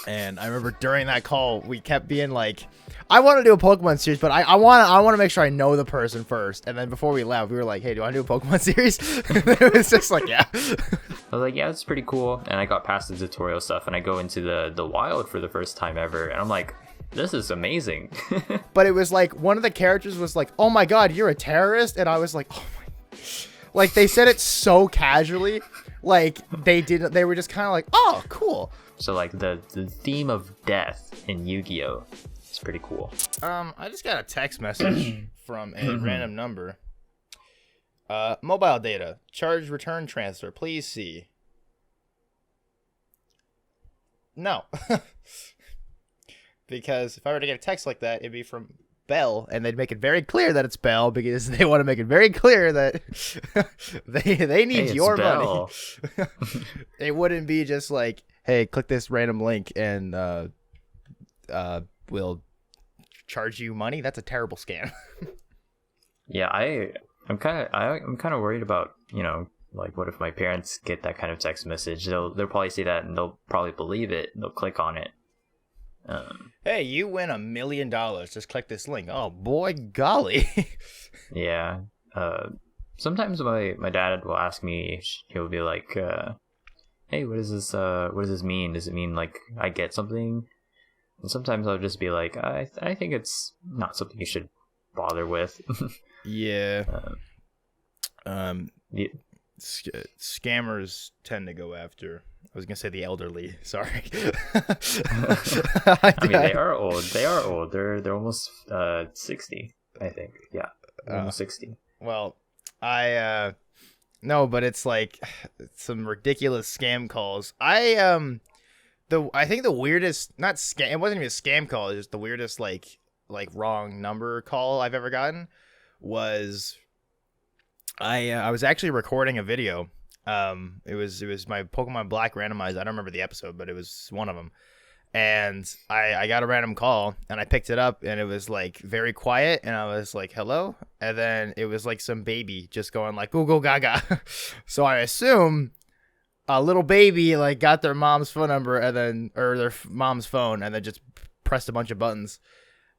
And I remember during that call, we kept being like, I want to do a Pokemon series, but I want to make sure I know the person first. And then before we left, we were like, hey, do you want to do a Pokemon series? It was just like, yeah. I was like, yeah, it's pretty cool. And I got past the tutorial stuff, and I go into the wild for the first time ever. And I'm like, this is amazing. But it was like, one of the characters was like, oh my God, you're a terrorist. And I was like, oh my. Like, they said it so casually. Like, they were just kind of like, oh, cool. So, like, the theme of death in Yu-Gi-Oh! Is pretty cool. I just got a text message from a random number. Mobile data. Charge return transfer. Please see. No. Because if I were to get a text like that, it'd be from Bell, and they'd make it very clear that it's Bell, because they want to make it very clear that they need your money. It wouldn't be just like, hey, click this random link and we'll charge you money. That's a terrible scam. Yeah, I'm kind of worried about, like, what if my parents get that kind of text message? They'll probably see that and they'll probably believe it. They'll click on it. Hey, you win $1 million. Just click this link. Oh boy, golly. Yeah. Sometimes my dad will ask me. He'll be like, "Hey, what does this mean? Does it mean like I get something?" And sometimes I'll just be like, "I think it's not something you should bother with." Yeah. Yeah. Scammers tend to go after. I was gonna say the elderly. Sorry. I mean, they are old. They're almost 60, I think. Yeah, almost 60. Well, no, but it's like some ridiculous scam calls. I think the weirdest, not scam. It wasn't even a scam call. It was just the weirdest like wrong number call I've ever gotten. Was I was actually recording a video. It was my Pokemon Black randomized. I don't remember the episode, but it was one of them. And I got a random call, and I picked it up, and it was like very quiet, and I was like, hello? And then it was like some baby just going like, goo goo gaga. So I assume a little baby like got their mom's phone number and then, or their mom's phone, and then just pressed a bunch of buttons,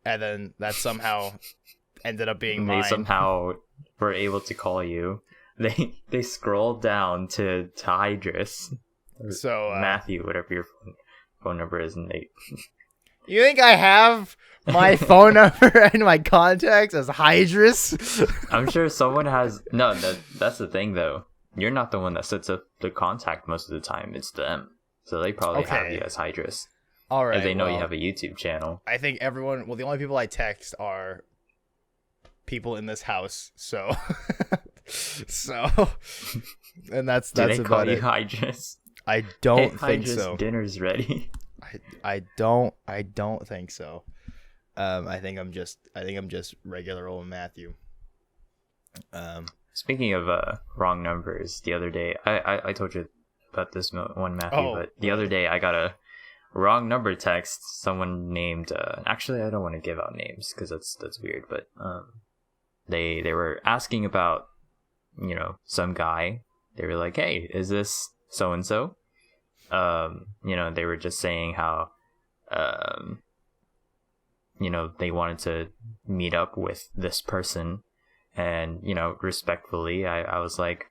and then that somehow ended up being mine. They somehow were able to call you. They scrolled down to Hydrus. So Matthew, whatever your phone number is, and they. You think I have my phone number and my contacts as Hydrus? I'm sure someone has. No, that's the thing though. You're not the one that sets up the contact most of the time. It's them. So they probably have you as Hydrus. All right. And they know you have a YouTube channel. I think everyone. Well, the only people I text are people in this house. So. And that's Do they about call you it. Hydrus? I don't think Hydrus, so. Dinner's ready. I don't think so. I think I'm just regular old Matthew. Speaking of wrong numbers, the other day I told you about this one, Matthew, but the other day I got a wrong number text. Someone named actually I don't want to give out names because that's weird, but they were asking about some guy. They were like, hey, is this so and so? They were just saying how they wanted to meet up with this person, and respectfully I was like,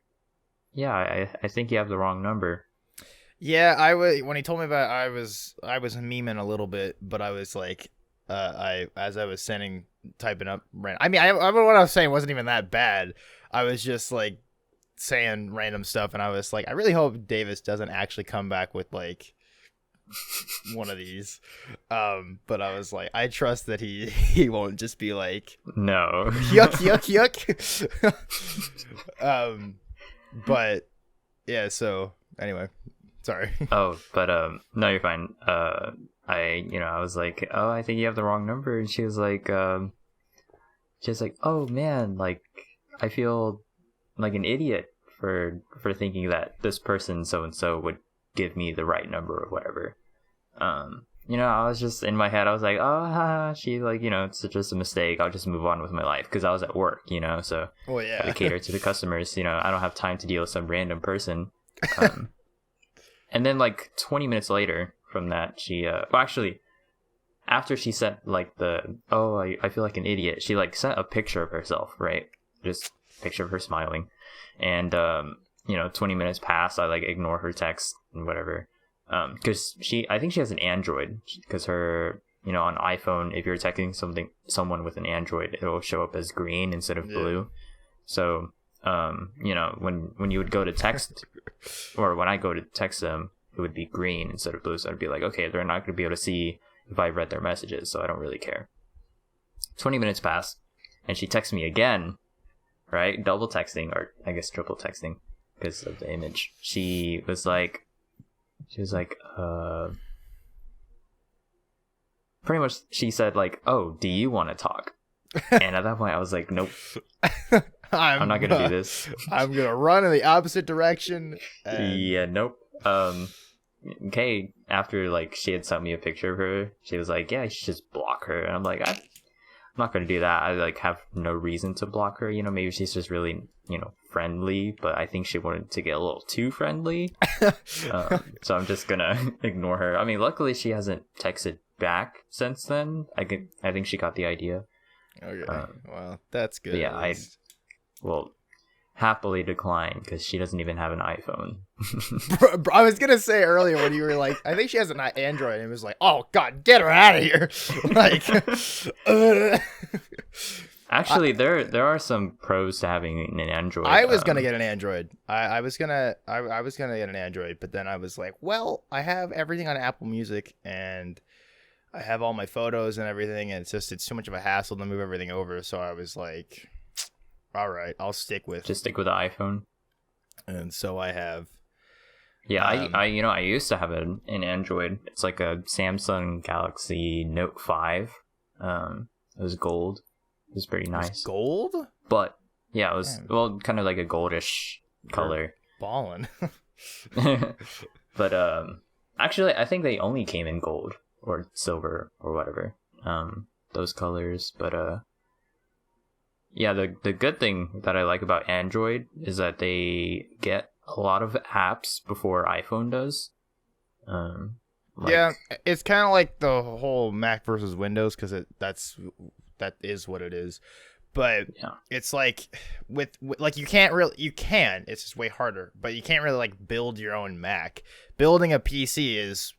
yeah, I think you have the wrong number. Yeah, when he told me about it, I was memeing a little bit, but I was like, as I was typing up random. I mean, what I was saying wasn't even that bad. I was just like saying random stuff, and I was like, I really hope Davis doesn't actually come back with like one of these. But I was like, I trust that he won't just be like, no, yuck. But yeah. So anyway, sorry. Oh, but no, you're fine. I was like, oh, I think you have the wrong number, and she was like, oh man, like I feel like an idiot for thinking that this person so and so would give me the right number or whatever. I was just in my head, I was like, oh, she like, it's just a mistake. I'll just move on with my life because I was at work, so well, yeah, I cater to the customers. I don't have time to deal with some random person. And then like 20 minutes later, from that, she well, actually, after she sent like I feel like an idiot, she like sent a picture of herself, right? Just picture of her smiling, and 20 minutes pass. I like ignore her text and whatever, because I think she has an Android, because her, on iPhone, if you're texting someone with an Android, it'll show up as green instead of blue. So when you would go to text, or when I go to text them, it would be green instead of blue. So I'd be like, okay, they're not going to be able to see if I read their messages, so I don't really care. 20 minutes pass, and she texts me again, right? Double texting, or I guess triple texting, because of the image. She was like, pretty much, she said like, oh, do you want to talk? And at that point, I was like, nope. I'm not gonna do this. I'm gonna run in the opposite direction. Yeah, nope. Okay, after like she had sent me a picture of her, she was like, yeah, you should just block her. And I'm like, I'm not gonna do that. I like have no reason to block her. Maybe she's just really friendly, but I think she wanted to get a little too friendly. So I'm just gonna ignore her. I mean, luckily she hasn't texted back since then. I think she got the idea. Okay, well, that's good. Yeah, I will happily decline, because she doesn't even have an iPhone. Bro, I was gonna say earlier when you were like, I think she has an Android, and it was like, oh god, get her out of here. Like, actually, there are some pros to having an Android. I was gonna get an Android. I was gonna get an Android, but then I was like, well, I have everything on Apple Music, and I have all my photos and everything, and it's too much of a hassle to move everything over. So I was like, all right, I'll stick with the iPhone. And so I have. Yeah, I used to have an Android. It's like a Samsung Galaxy Note 5. It was gold. It was pretty nice. It was gold? But yeah, it was kind of like a goldish color. Ballin'. But actually, I think they only came in gold or silver or whatever. Those colors, but yeah, the good thing that I like about Android is that they get a lot of apps before iPhone does. Yeah, it's kind of like the whole Mac versus Windows, because that is what it is. But yeah, it's like with like you can. It's just way harder, but you can't really like build your own Mac. Building a PC is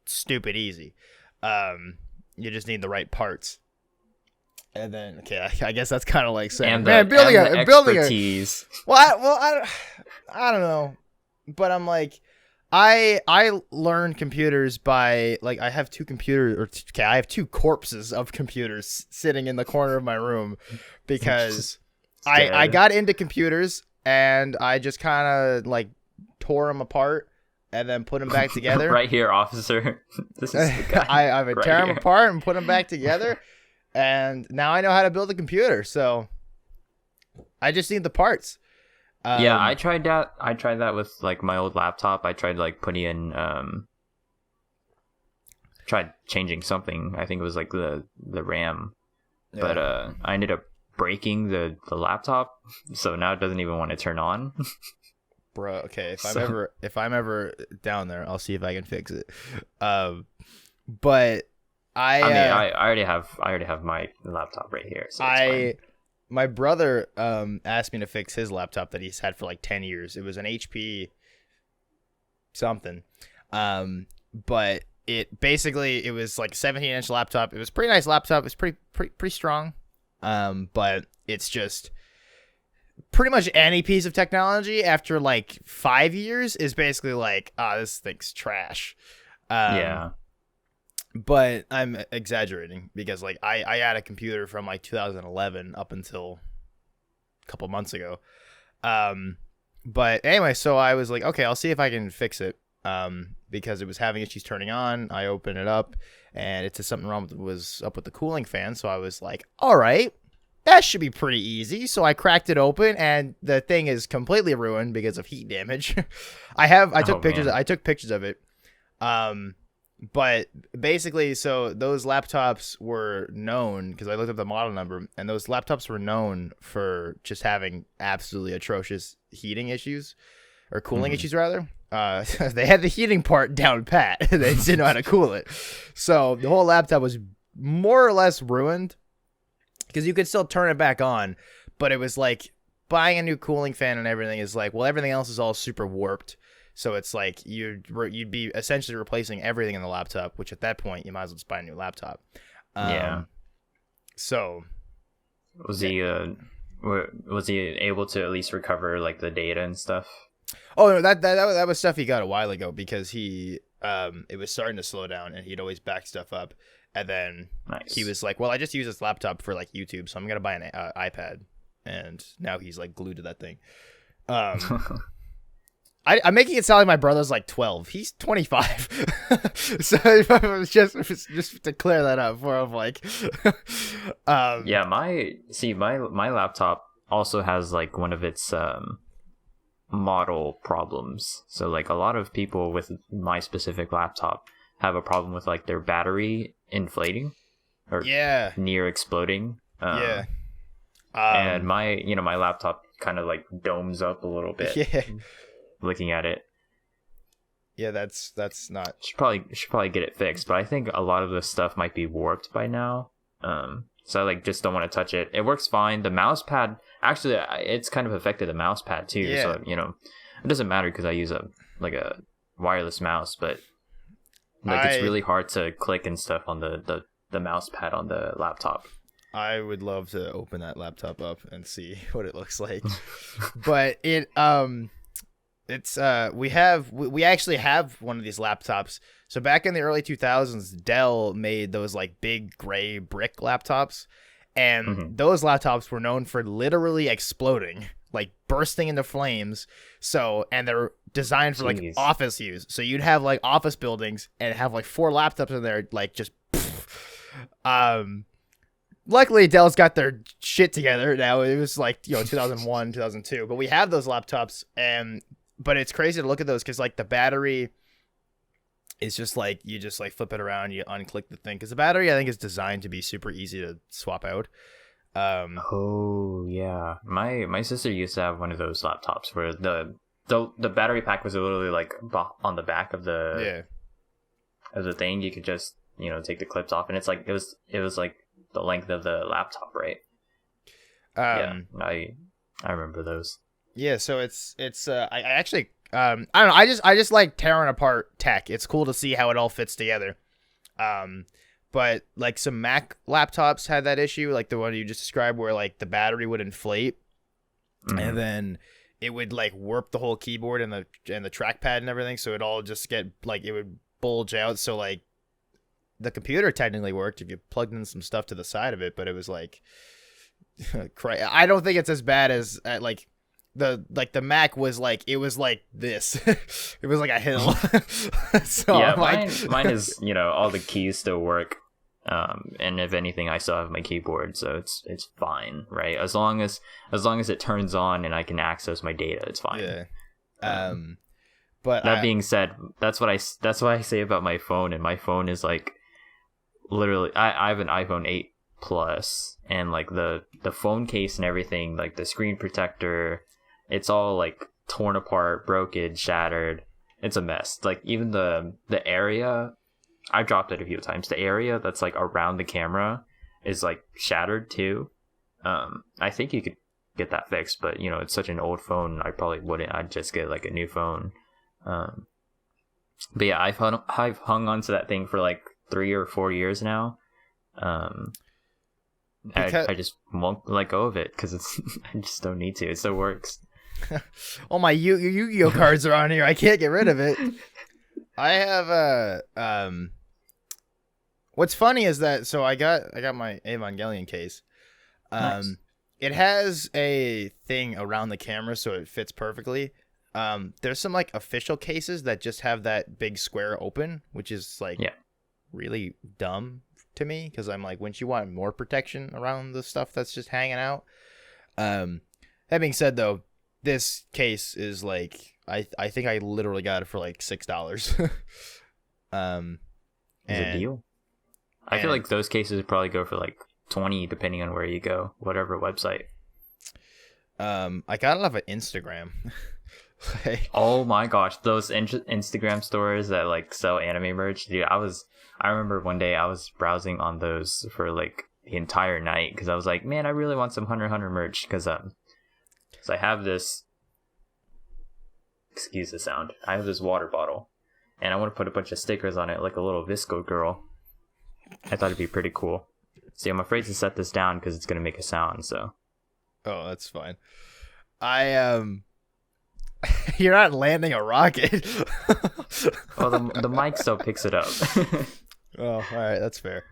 stupid easy. You just need the right parts. And then, okay, I guess that's kind of like saying, building expertise. I don't know, but I'm like, I learned computers by like I have two computers, I have two corpses of computers sitting in the corner of my room because I got into computers and I just kind of like tore them apart and then put them back together. Right here, officer. This is the guy. I would tear them apart and put them back together. And now I know how to build a computer, so I just need the parts. Yeah, I tried that. I tried that with like my old laptop. I tried like putting in, tried changing something. I think it was like the RAM, yeah. But I ended up breaking the laptop, so now it doesn't even want to turn on. Bro, okay, if I'm ever down there, I'll see if I can fix it. But I already have my laptop right here. So it's fine. My brother asked me to fix his laptop that he's had for like 10 years. It was an HP something. But it was like a 17-inch laptop. It was a pretty nice laptop. It was pretty strong. But it's just pretty much any piece of technology after like 5 years is basically like, this thing's trash. Yeah. But I'm exaggerating because like I had a computer from like 2011 up until a couple months ago. But anyway, so I was like, okay, I'll see if I can fix it. Because it was having issues turning on. I opened it up and it said something wrong was up with the cooling fan. So I was like, all right, that should be pretty easy. So I cracked it open and the thing is completely ruined because of heat damage. I took pictures of it. But basically, so those laptops were known, because I looked up the model number, and those laptops were known for just having absolutely atrocious heating issues, or cooling issues rather. they had the heating part down pat. They didn't know how to cool it. So the whole laptop was more or less ruined because you could still turn it back on, but it was like buying a new cooling fan and everything is like, well, everything else is all super warped. So it's like you'd be essentially replacing everything in the laptop, which at that point you might as well just buy a new laptop. Yeah. So was he able to at least recover like the data and stuff? Oh no, that was stuff he got a while ago because it was starting to slow down and he'd always back stuff up, and then he was like, well, I just use this laptop for like YouTube, so I'm gonna buy an iPad, and now he's like glued to that thing. I'm making it sound like my brother's like 12. He's 25. So it was just to clear that up for him, like, yeah, my laptop also has like one of its model problems. So like a lot of people with my specific laptop have a problem with like their battery inflating or near exploding. And my laptop kind of like domes up a little bit. Yeah. Looking at it. Yeah, that's not. Should probably get it fixed, but I think a lot of this stuff might be warped by now. So I like just don't want to touch it. It works fine. The mouse pad, actually, it's kind of affected the mouse pad too. Yeah. So it doesn't matter because I use a wireless mouse, but it's really hard to click and stuff on the mouse pad on the laptop. I would love to open that laptop up and see what it looks like, but we actually have one of these laptops. So back in the early 2000s, Dell made those like big gray brick laptops, and those laptops were known for literally exploding, like bursting into flames. So, and they're designed for like office use. So you'd have like office buildings and have like 4 laptops in there, like just. Luckily, Dell's got their shit together now. It was like 2001, 2002, but we have those laptops, but it's crazy to look at those because like the battery is just like you just like flip it around, you unclick the thing because the battery I think is designed to be super easy to swap out. Oh yeah, my sister used to have one of those laptops where the battery pack was literally like on the back of the thing. You could just take the clips off, and it's like it was like the length of the laptop, right? I remember those. Yeah, so it's I actually I don't know, I just like tearing apart tech. It's cool to see how it all fits together. But like some Mac laptops had that issue, like the one you just described, where like the battery would inflate, and then it would like warp the whole keyboard and the trackpad and everything, so it all just get like it would bulge out. So like the computer technically worked if you plugged in some stuff to the side of it, but it was like I don't think it's as bad as like the Mac was like it was like this. It was like a hill. So yeah, mine is all the keys still work, and if anything I still have my keyboard, so it's fine, right? As long as it turns on and I can access my data, it's fine. Yeah. But that being said, that's what I say about my phone, and my phone is like literally I have an iPhone 8 Plus, and like the phone case and everything, like the screen protector, it's all like torn apart, broken, shattered. It's a mess. Like even the area, I dropped it a few times. The area that's like around the camera is like shattered too. I think you could get that fixed, but it's such an old phone, I probably wouldn't. I'd just get like a new phone. But yeah, I've hung on to that thing for like 3 or 4 years now. I just won't let go of it because I just don't need to. It still works. All my Yu-Gi-Oh cards are on here. I can't get rid of it. I have what's funny is that I got my Evangelion case. Nice. It has a thing around the camera so it fits perfectly. There's some like official cases that just have that big square open, which is like really dumb to me because I'm like, wouldn't you want more protection around the stuff that's just hanging out? That being said, though, this case is like I think I literally got it for like $6. Is a deal. I feel like those cases would probably go for like 20 depending on where you go, whatever website. I got it off of Instagram. Like, Oh my gosh, those Instagram stores that like sell anime merch, dude. I remember one day I was browsing on those for like the entire night because I was like, man, I really want some Hunter x Hunter merch because I have this. Excuse the sound. I have this water bottle, and I want to put a bunch of stickers on it, like a little Visco girl. I thought it'd be pretty cool. See, I'm afraid to set this down because it's gonna make a sound. So. oh, that's fine. I you're not landing a rocket. Well, the mic still picks it up. Oh, all right, that's fair.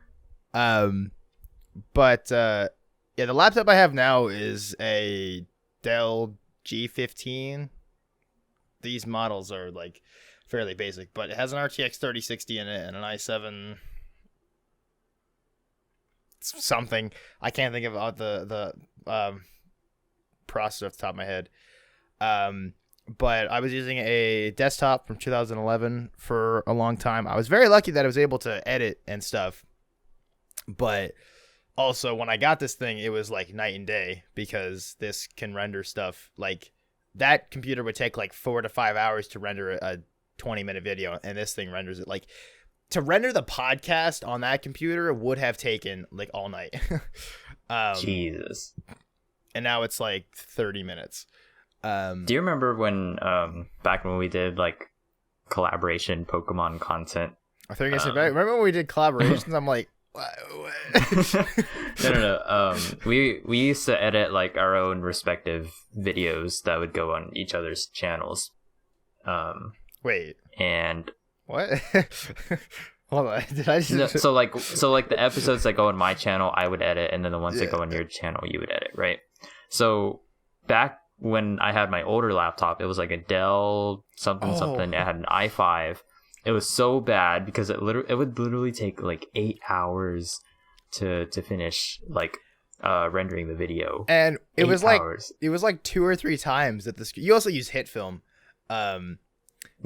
But yeah, the laptop I have now is a Dell G15. These models are like fairly basic, but it has an RTX 3060 in it and an i7 something. I can't think of the processor off the top of my head. But I was using a desktop from 2011 for a long time. I was very lucky that I was able to edit and stuff. But also, when I got this thing, it was like night and day because this can render stuff. Like, that computer would take like 4 to 5 hours to render a 20-minute video, and this thing renders it. Like, to render the podcast on that computer would have taken like all night. Jesus. And now it's like 30 minutes. Do you remember when back when we did like collaboration Pokemon content? I think I said, remember when we did collaborations? I'm like, what? No. We used to edit like our own respective videos that would go on each other's channels. Wait. And what? Hold on. Did I just... No, so like the episodes that go on my channel, I would edit, and then the ones that go on your channel, you would edit, right? So back when I had my older laptop, it was like a Dell something. It had an i5. It was so bad because it would literally take like 8 hours to finish like rendering the video. And it was hours. It was like 2 or 3 times that this. You also use HitFilm. But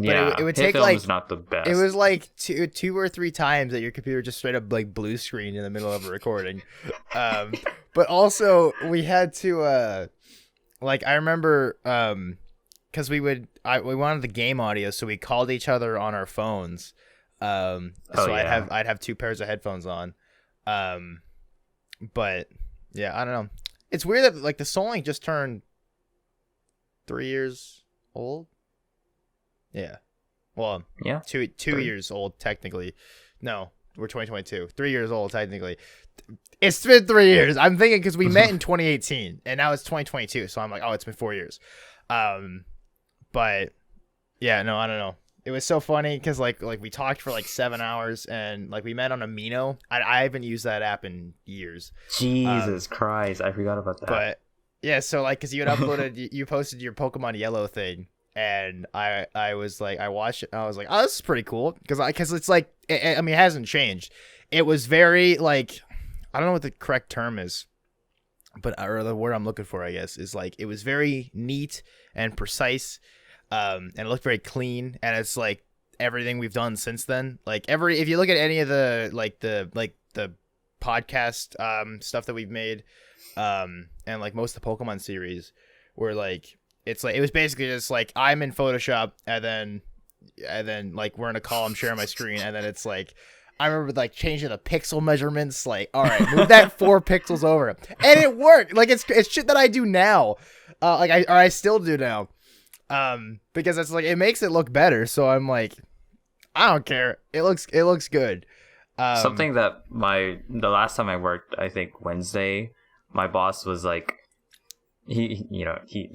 yeah, it would take like was not the best. It was like two or three times that your computer just straight up like blue screen in the middle of a recording. But also we had to like I remember because we wanted the game audio, so we called each other on our phones. I'd have 2 pairs of headphones on. But yeah, I don't know. It's weird that like the Soul Link just turned 3 years old. Yeah. Well, yeah. 2 years old technically. No, we're 2022. 3 years old technically. It's been 3 years. I'm thinking because we met in 2018 and now it's 2022. So I'm like, oh, it's been 4 years. But yeah, no, I don't know. It was so funny because like we talked for like 7 hours and like we met on Amino. I haven't used that app in years. Jesus Christ, I forgot about that. But yeah, so like because you had uploaded, you posted your Pokemon Yellow thing. And I was like, I watched it. And I was like, oh, this is pretty cool because it's like, I mean, it hasn't changed. It was very like, I don't know what the correct term is, but or the word I'm looking for, I guess, is like it was very neat and precise, and it looked very clean. And it's like everything we've done since then. Like if you look at any of the podcast stuff that we've made, and like most of the Pokemon series, were like. It's like it was basically just like I'm in Photoshop and then like we're in a call, I'm sharing my screen, and then it's like I remember like changing the pixel measurements, like all right, move that 4 pixels over, and it worked. Like it's shit that I do now, I still do now, because it's like it makes it look better. So I'm like, I don't care. It looks good. Something that the last time I worked, I think Wednesday, my boss was like. He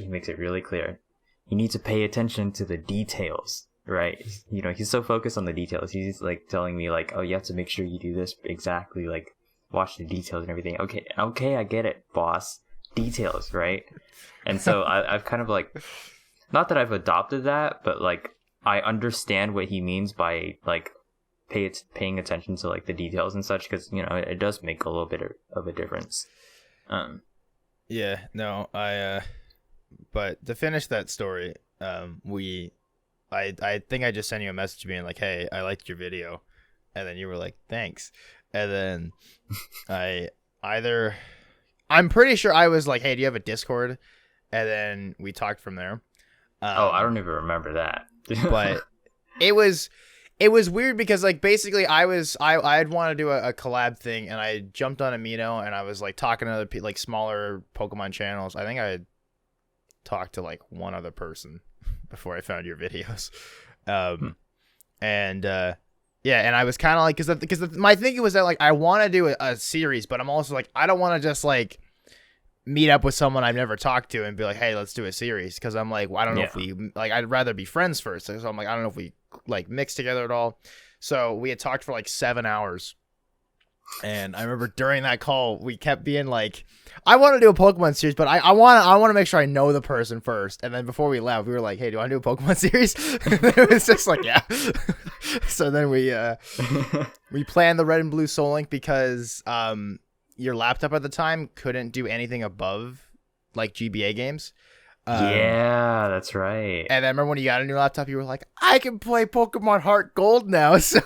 makes it really clear. You need to pay attention to the details, right? You know, he's so focused on the details. He's like telling me like, oh, you have to make sure you do this exactly, like watch the details and everything. Okay, I get it, boss. Details, right? And so I've kind of like, not that I've adopted that, but like I understand what he means by like paying attention to like the details and such, because you know it does make a little bit of a difference. Yeah, no, but to finish that story, I think I just sent you a message being like, hey, I liked your video, and then you were like, thanks, and then I'm pretty sure I was like, hey, do you have a Discord? And then we talked from there. Oh, I don't even remember that. But it was weird because like basically I had wanted to do a collab thing, and I jumped on Amino, and I was like talking to other like smaller Pokemon channels. I think I had talked to like one other person before I found your videos. And yeah, and I was kind of like, because my thinking was that like I want to do a series, but I'm also like, I don't want to just like meet up with someone I've never talked to and be like, hey, let's do a series, because I'm like, well, I don't know if we like, I'd rather be friends first. So I'm like, I don't know if we like mix together at all. So we had talked for like 7 hours, and I remember during that call we kept being like, I want to do a Pokemon series, but I want to make sure I know the person first. And then before we left, we were like, hey, do you want to do a Pokemon series? It was just like, yeah. So then we planned the Red and Blue Soul Link because your laptop at the time couldn't do anything above like GBA games. Yeah, that's right. And I remember when you got a new laptop, you were like, I can play Pokemon Heart Gold now. So,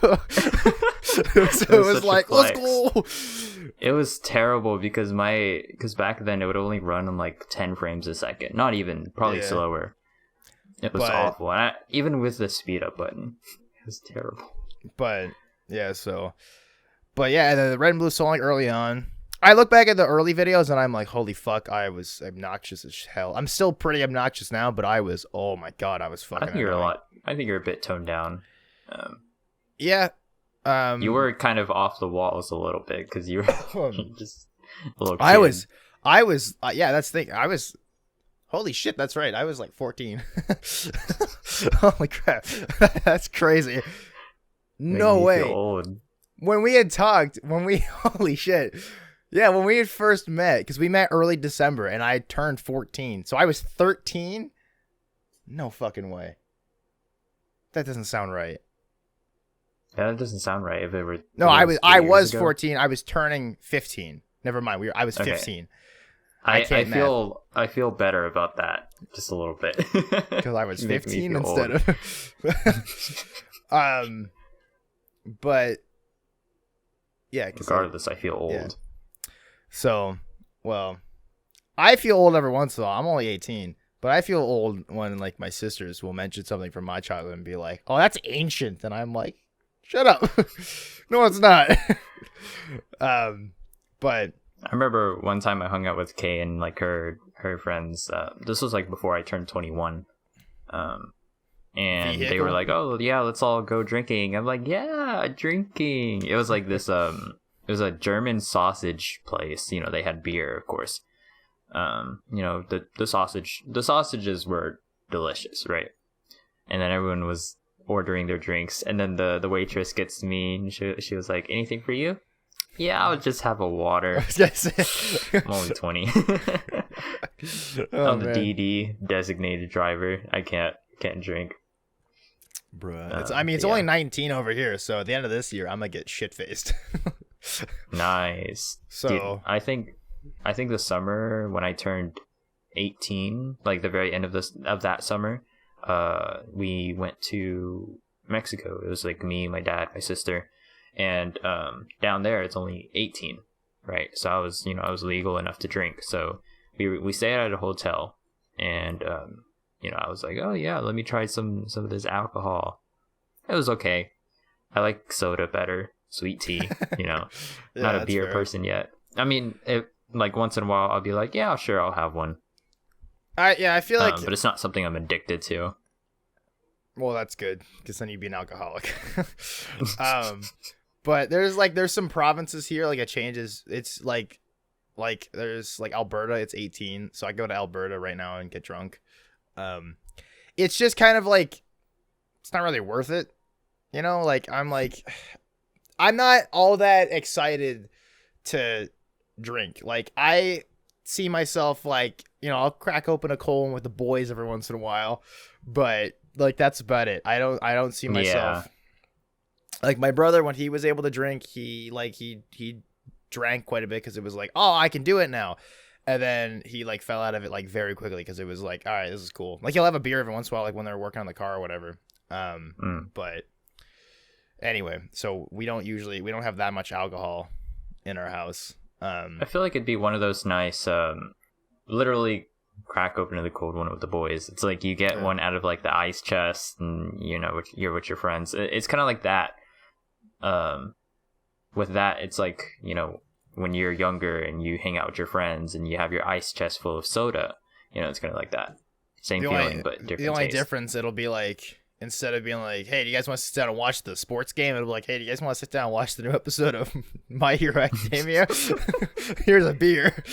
it was like, let's go. It was terrible because back then it would only run on like 10 frames a second. Not even, probably slower. It was awful. And even with the speed up button, it was terrible. But yeah, the Red and Blue Soul Link early on. I look back at the early videos and I'm like, holy fuck, I was obnoxious as hell. I'm still pretty obnoxious now, but I was, oh my god, I was fucking annoying. I think you're a bit toned down. Yeah. You were kind of off the walls a little bit because you were just a little kid. I was, yeah, that's the thing. I was, holy shit, that's right. I was like 14. Holy crap. That's crazy. No way. Feel old. When we had talked, holy shit. Yeah, when we had first met, because we met early December and I turned 14. So I was 13? No fucking way. That doesn't sound right. Yeah, that doesn't sound right. If it were no, I was 14. I was turning 15. Never mind. I was 15. Okay. I feel better about that just a little bit because I was 15 instead of. But yeah. Regardless, I feel old. Yeah. So, well, I feel old every once in a while. I'm only 18. But I feel old when like my sisters will mention something from my childhood and be like, "Oh, that's ancient," and I'm like, "Shut up!" No, it's not. But I remember one time I hung out with Kay and like her friends. This was like before I turned 21. And they were like, "Oh yeah, let's all go drinking." I'm like, "Yeah, drinking." It was like this. It was a German sausage place. You know, they had beer, of course. You know, the sausages were delicious, right? And then everyone was ordering their drinks, and then the waitress gets to me and she was like, "Anything for you?" "Yeah, I'll just have a water." I'm only 20. I'm the DD, designated driver. I can't drink. Bruh. It's only 19 over here, so at the end of this year I'm gonna get shit faced. Nice. So dude, I think the summer when I turned 18, like the very end of that summer, we went to Mexico. It was like me, my dad, my sister, and down there it's only 18, right? So I was legal enough to drink. So we stayed at a hotel, and I was like, oh yeah, let me try some of this alcohol. It was okay. I like soda better, sweet tea. Yeah, not a beer person yet. I mean, like once in a while I'll be like, yeah, sure, I'll have one. I feel like, but it's not something I'm addicted to. Well, that's good, because then you'd be an alcoholic. But there's some provinces here, like it changes. It's like there's like Alberta, it's 18, so I go to Alberta right now and get drunk. It's just kind of like, it's not really worth it, like I'm not all that excited to drink. Like I see myself like, I'll crack open a cold with the boys every once in a while, but like that's about it. I don't see myself. Like my brother, when he was able to drink, he drank quite a bit because it was like, oh, I can do it now. And then he like fell out of it like very quickly because it was like, all right, this is cool. Like he'll have a beer every once in a while, like when they're working on the car or whatever. But anyway, so we don't have that much alcohol in our house. I feel like it'd be one of those nice, literally crack open the cold one with the boys. It's like you get one out of like the ice chest, and you're with your friends. It's kind of like that. With that, it's like when you're younger and you hang out with your friends and you have your ice chest full of soda. It's kind of like that. Same feeling, but different. The only taste. difference, it'll be like, instead of being like, hey, do you guys want to sit down and watch the sports game? It'll be like, hey, do you guys want to sit down and watch the new episode of My Hero Academia? Here's a beer.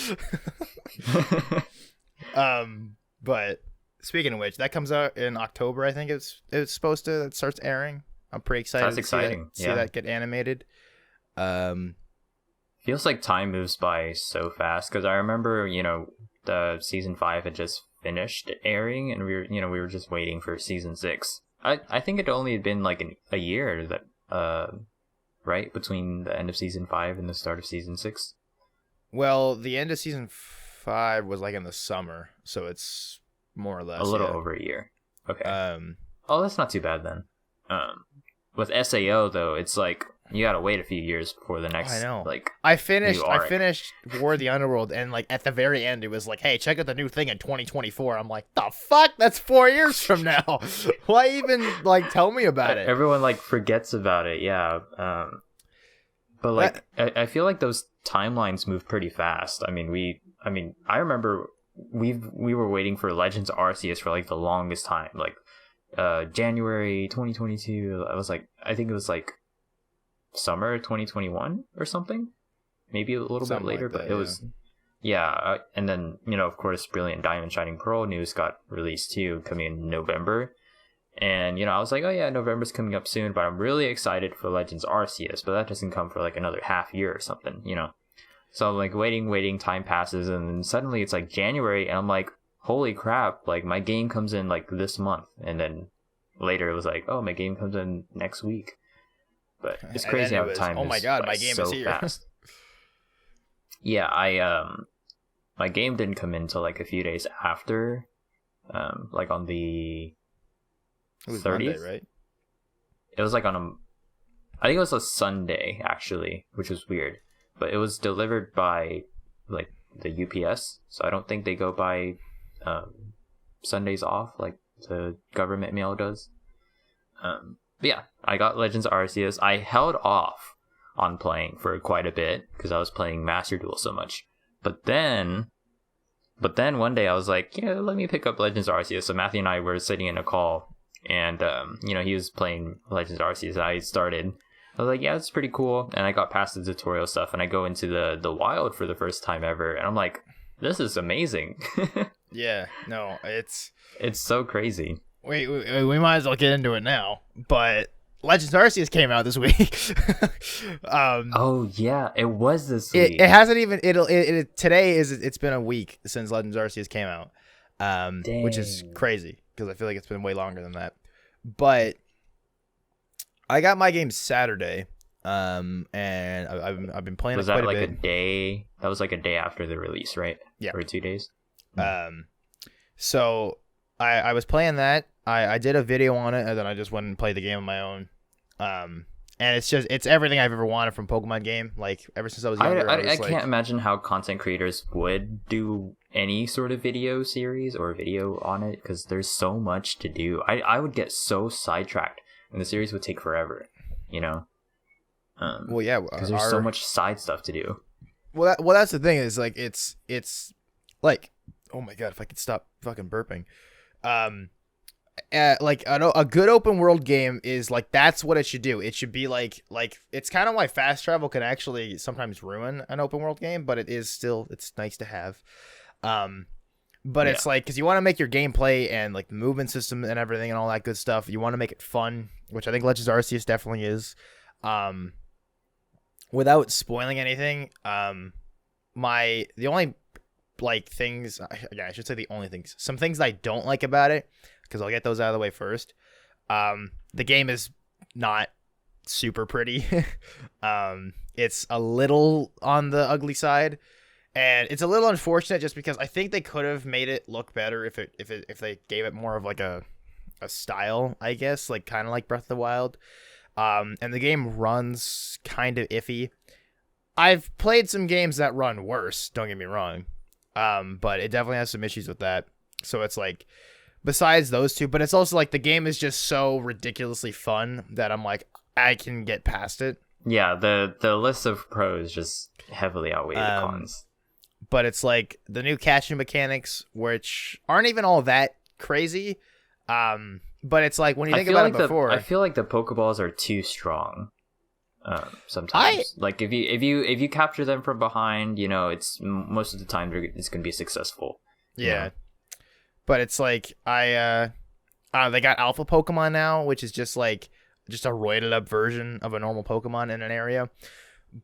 But speaking of which, that comes out in October. I think it's supposed to. It starts airing. I'm pretty excited. That's exciting. See that get animated. Feels like time moves by so fast, because I remember the season 5 had just finished airing, and we were just waiting for season 6. I think it only had been like a year that right between the end of season 5 and the start of season 6. Well, the end of season 5 was like in the summer, so it's more or less a little over a year. Okay. Oh, that's not too bad then. With SAO though, it's like you gotta wait a few years before the next. I know. Like I finished War of the Underworld, and like at the very end, it was like, "Hey, check out the new thing in 2024." I'm like, "The fuck? That's 4 years from now. Why even like tell me about it?" Everyone like forgets about it. Yeah. But like, I feel like those timelines move pretty fast. I mean, I remember we were waiting for Legends Arceus for like the longest time. Like, January 2022. I think it was like summer 2021 or something, maybe a little bit later, but it was and then of course Brilliant Diamond Shining Pearl news got released too, coming in November, and I was like, oh yeah, November's coming up soon, but I'm really excited for Legends Arceus, but that doesn't come for like another half year or something. So I'm like waiting, time passes, and then suddenly it's like January, and I'm like, holy crap, like my game comes in like this month, and then later it was like, oh, my game comes in next week. But it's crazy how time is. Oh my god, my game so is here. Fast. Yeah, my game didn't come in until like a few days after, like on the 30th, Monday, right? It was like I think it was a Sunday actually, which was weird. But it was delivered by like the UPS, so I don't think they go by Sundays off like the government mail does. But yeah, I got Legends Arceus. I held off on playing for quite a bit because I was playing Master Duel so much. But then one day I was like, let me pick up Legends Arceus. So Matthew and I were sitting in a call, and he was playing Legends Arceus. I started. I was like, yeah, it's pretty cool. And I got past the tutorial stuff, and I go into the wild for the first time ever, and I'm like, this is amazing. Yeah, no, it's so crazy. We might as well get into it now. But Legends Arceus came out this week. Oh yeah, it was this week. It hasn't even. Today it's been a week since Legends Arceus came out, which is crazy because I feel like it's been way longer than that. But I got my game Saturday, and I've been playing. Was it quite that like a bit. a day? That was like a day after the release, right? Yeah, or 2 days. So I was playing that. I did a video on it, and then I just went and played the game on my own. And it's everything I've ever wanted from Pokemon game. Like ever since I was younger. I can't imagine how content creators would do any sort of video series or video on it, because there's so much to do. I would get so sidetracked, and the series would take forever. Well, yeah, because there's so much side stuff to do. Well, that's the thing is like it's like, oh my god, if I could stop fucking burping. Like a good open world game is like, that's what it should do. It should be like it's kind of why fast travel can actually sometimes ruin an open world game, but it's nice to have. But it's like, because you want to make your gameplay and like the movement system and everything and all that good stuff, you want to make it fun, which I think Legends Arceus definitely is. Without spoiling anything, the only like things, I should say the only things, some things that I don't like about it, because I'll get those out of the way first. The game is not super pretty. It's a little on the ugly side, and it's a little unfortunate just because I think they could have made it look better if they gave it more of like a style, I guess, like kind of like Breath of the Wild. And the game runs kind of iffy. I've played some games that run worse, don't get me wrong. But it definitely has some issues with that. So it's like, besides those two, but it's also like the game is just so ridiculously fun that I'm like, I can get past it. Yeah, the list of pros just heavily outweigh the cons. But it's like the new catching mechanics, which aren't even all that crazy. But it's like when you think about it before, I feel like the Pokeballs are too strong. Sometimes, like if you capture them from behind, it's most of the time it's going to be successful. Yeah, but it's like they got Alpha Pokemon now, which is just a roided up version of a normal Pokemon in an area.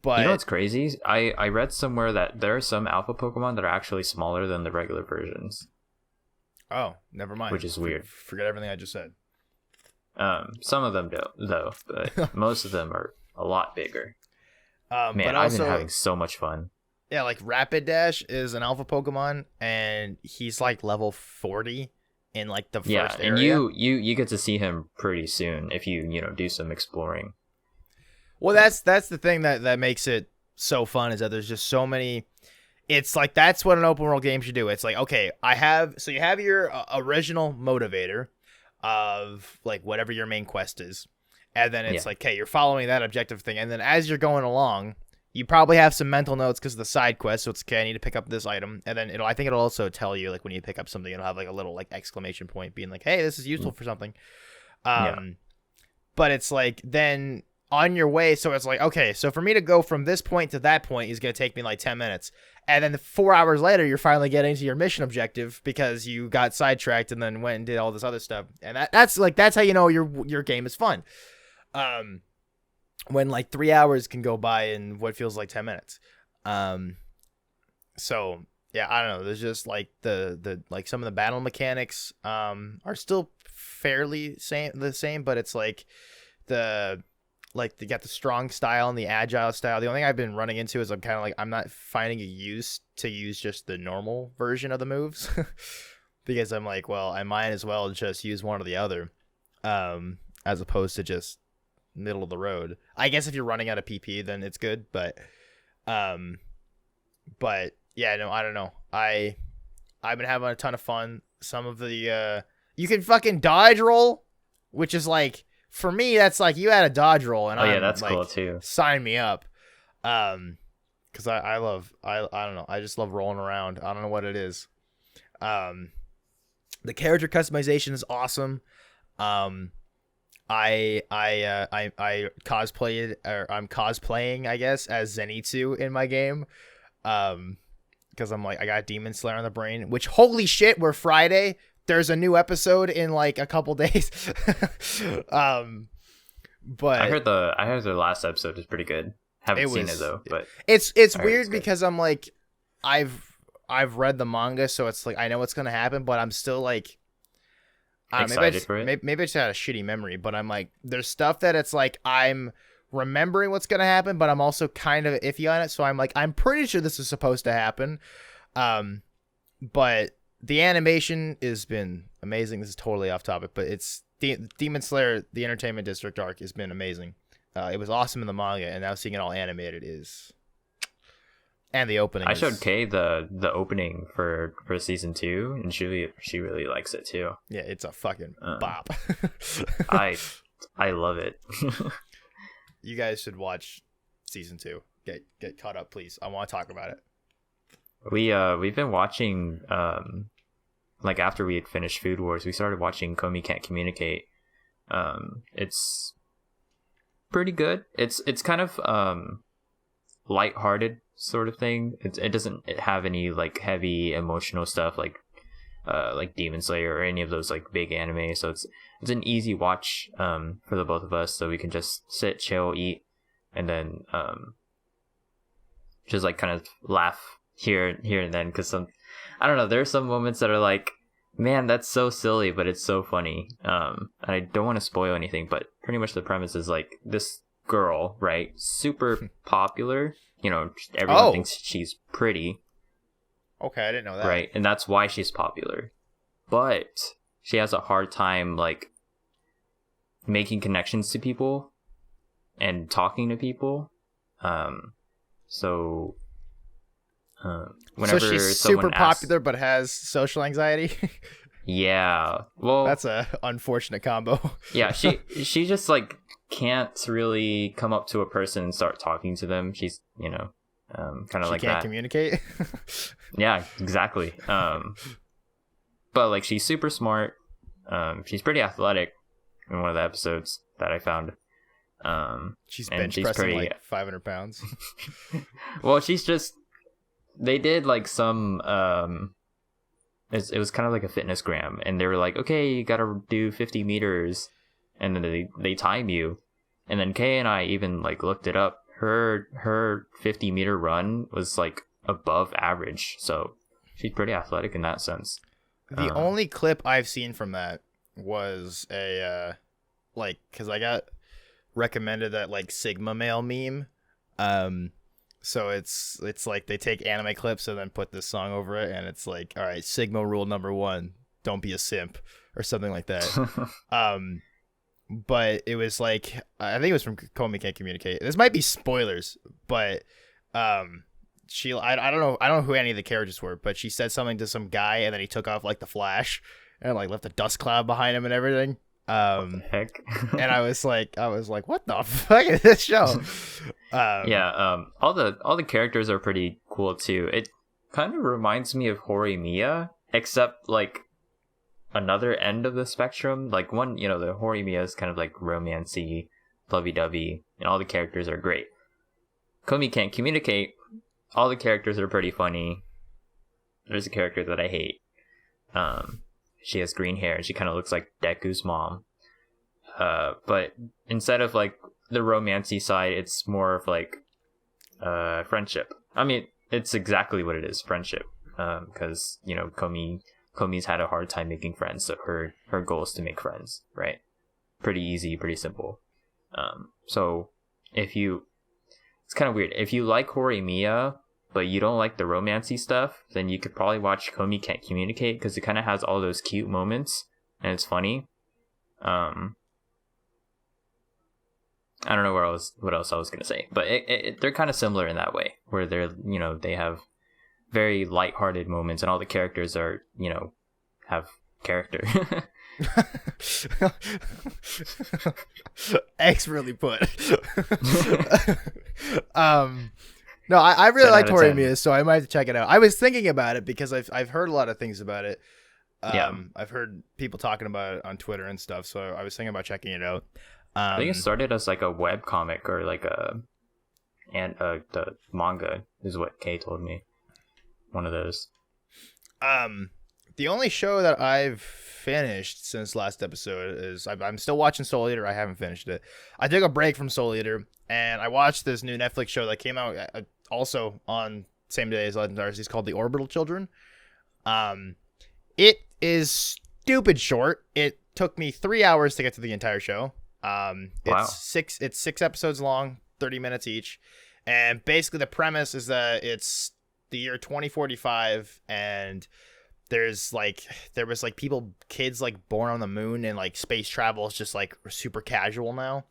But you know what's crazy? I read somewhere that there are some Alpha Pokemon that are actually smaller than the regular versions. Oh, never mind. Which is weird. Forget everything I just said. Some of them don't, though, but most of them are a lot bigger. Man, but I've been having so much fun. Yeah, like Rapid Dash is an Alpha Pokemon, and he's like level 40 in like the first area. And you get to see him pretty soon if you do some exploring. Well, that's the thing that makes it so fun, is that there's just so many. It's like that's what an open world game should do. It's like, okay, you have your original motivator of like whatever your main quest is, and then it's like, okay, you're following that objective thing, and then as you're going along, you probably have some mental notes because of the side quest. So it's okay, I need to pick up this item, and then I think it'll also tell you like when you pick up something, it'll have like a little like exclamation point being like, hey, this is useful for something. But it's like then on your way, so it's like, okay, so for me to go from this point to that point is going to take me like 10 minutes. And then 4 hours later, you're finally getting to your mission objective because you got sidetracked and then went and did all this other stuff. And that's how you know your game is fun. When like 3 hours can go by in what feels like 10 minutes. So yeah, I don't know. There's just like the like some of the battle mechanics are still fairly the same, but it's like they got the strong style and the agile style. The only thing I've been running into is I'm not finding a use to use just the normal version of the moves because I'm like, well, I might as well just use one or the other, as opposed to just middle of the road. I guess if you're running out of PP, then it's good, but yeah, no, I don't know. I've been having a ton of fun. Some of the you can fucking dodge roll, which is like, for me, that's like you had a dodge roll, and that's like, cool too. Sign me up, because I don't know, I just love rolling around. I don't know what it is. The character customization is awesome. I cosplayed, or I'm cosplaying, I guess, as Zenitsu in my game, because I'm like, I got Demon Slayer on the brain. Which, holy shit, we're Friday. There's a new episode in like a couple days. But I heard the last episode is pretty good. Haven't seen it though, but it's weird because I'm like, I've read the manga, so it's like I know what's gonna happen, but I'm still like, excited for it. Maybe I just had a shitty memory, but I'm like, there's stuff that it's like I'm remembering what's gonna happen, but I'm also kind of iffy on it. So I'm like, I'm pretty sure this is supposed to happen, but the animation has been amazing. This is totally off topic, but it's Demon Slayer, the Entertainment District arc has been amazing. It was awesome in the manga, and now seeing it all animated is, and the opening. I showed Kay the opening for season 2, and she really likes it too. Yeah, it's a fucking bop. I love it. You guys should watch season 2. Get caught up, please. I want to talk about it. We've been watching like after we had finished Food Wars, we started watching Komi Can't Communicate. It's pretty good. It's kind of lighthearted sort of thing. It doesn't have any like heavy emotional stuff like Demon Slayer or any of those like big anime. So it's an easy watch for the both of us. So we can just sit, chill, eat, and then just like kind of laugh here and then, because I don't know, there are some moments that are like, man, that's so silly, but it's so funny. I don't want to spoil anything, but pretty much the premise is like this girl, right, super popular, everyone thinks she's pretty. Okay, I didn't know that. Right, and that's why she's popular, but she has a hard time like making connections to people and talking to people. So Whenever so she's someone super asks, popular but has social anxiety. yeah, well, That's a unfortunate combo. yeah, she just like can't really come up to a person and start talking to them. She's kind of She like can't that. communicate. Yeah, exactly. But like she's super smart. She's pretty athletic in one of the episodes that I found. She's And bench she's pressing pretty. like 500 pounds. Well, she's just. They did like some. It was kind of like a fitness gram, and they were like, okay, you gotta do 50 meters, and then they time you, and then Kay and I even like looked it up. Her 50-meter run was like above average, so she's pretty athletic in that sense. The only clip I've seen from that was a like, because I got recommended that like Sigma male meme. So it's like they take anime clips and then put this song over it, and it's like, all right, Sigma rule number 1, don't be a simp, or something like that. But it was like, I think it was from Komi Can't Communicate. This might be spoilers, but I don't know who any of the characters were, but she said something to some guy, and then he took off like the Flash and like left a dust cloud behind him and everything. What the heck? And I was like, what the fuck is this show? All the characters are pretty cool too. It kind of reminds me of Horimiya, except like another end of the spectrum. Like one, the Horimiya is kind of like romancy, lovey-dovey, and all the characters are great. Komi Can't Communicate. All the characters are pretty funny. There's a character that I hate. She has green hair and she kind of looks like Deku's mom. But instead of like the romancy side, it's more of like friendship. I mean, it's exactly what it is, friendship. Because Komi's had a hard time making friends, so her goal is to make friends, right? Pretty easy, pretty simple. So it's kind of weird. If you like Horimiya, but you don't like the romancy stuff, then you could probably watch Komi Can't Communicate, because it kind of has all those cute moments and it's funny. I don't know what else I was gonna say, but they're kind of similar in that way, where they have very lighthearted moments, and all the characters are have character. Expertly put. No, I really like Horimiya, so I might have to check it out. I was thinking about it because I've heard a lot of things about it. I've heard people talking about it on Twitter and stuff, so I was thinking about checking it out. I think it started as like a web comic or like the manga is what Kay told me. One of those. The only show that I've finished since last episode is I'm still watching Soul Eater. I haven't finished it. I took a break from Soul Eater and I watched this new Netflix show that came out also on same day as Legend of Arceus. It's called The Orbital Children. It is stupid short. It took me 3 hours to get to the entire show. Wow. It's 6 episodes long, 30 minutes each. And basically the premise is that it's the year 2045 and there was kids like born on the moon, and like space travel is just like super casual now.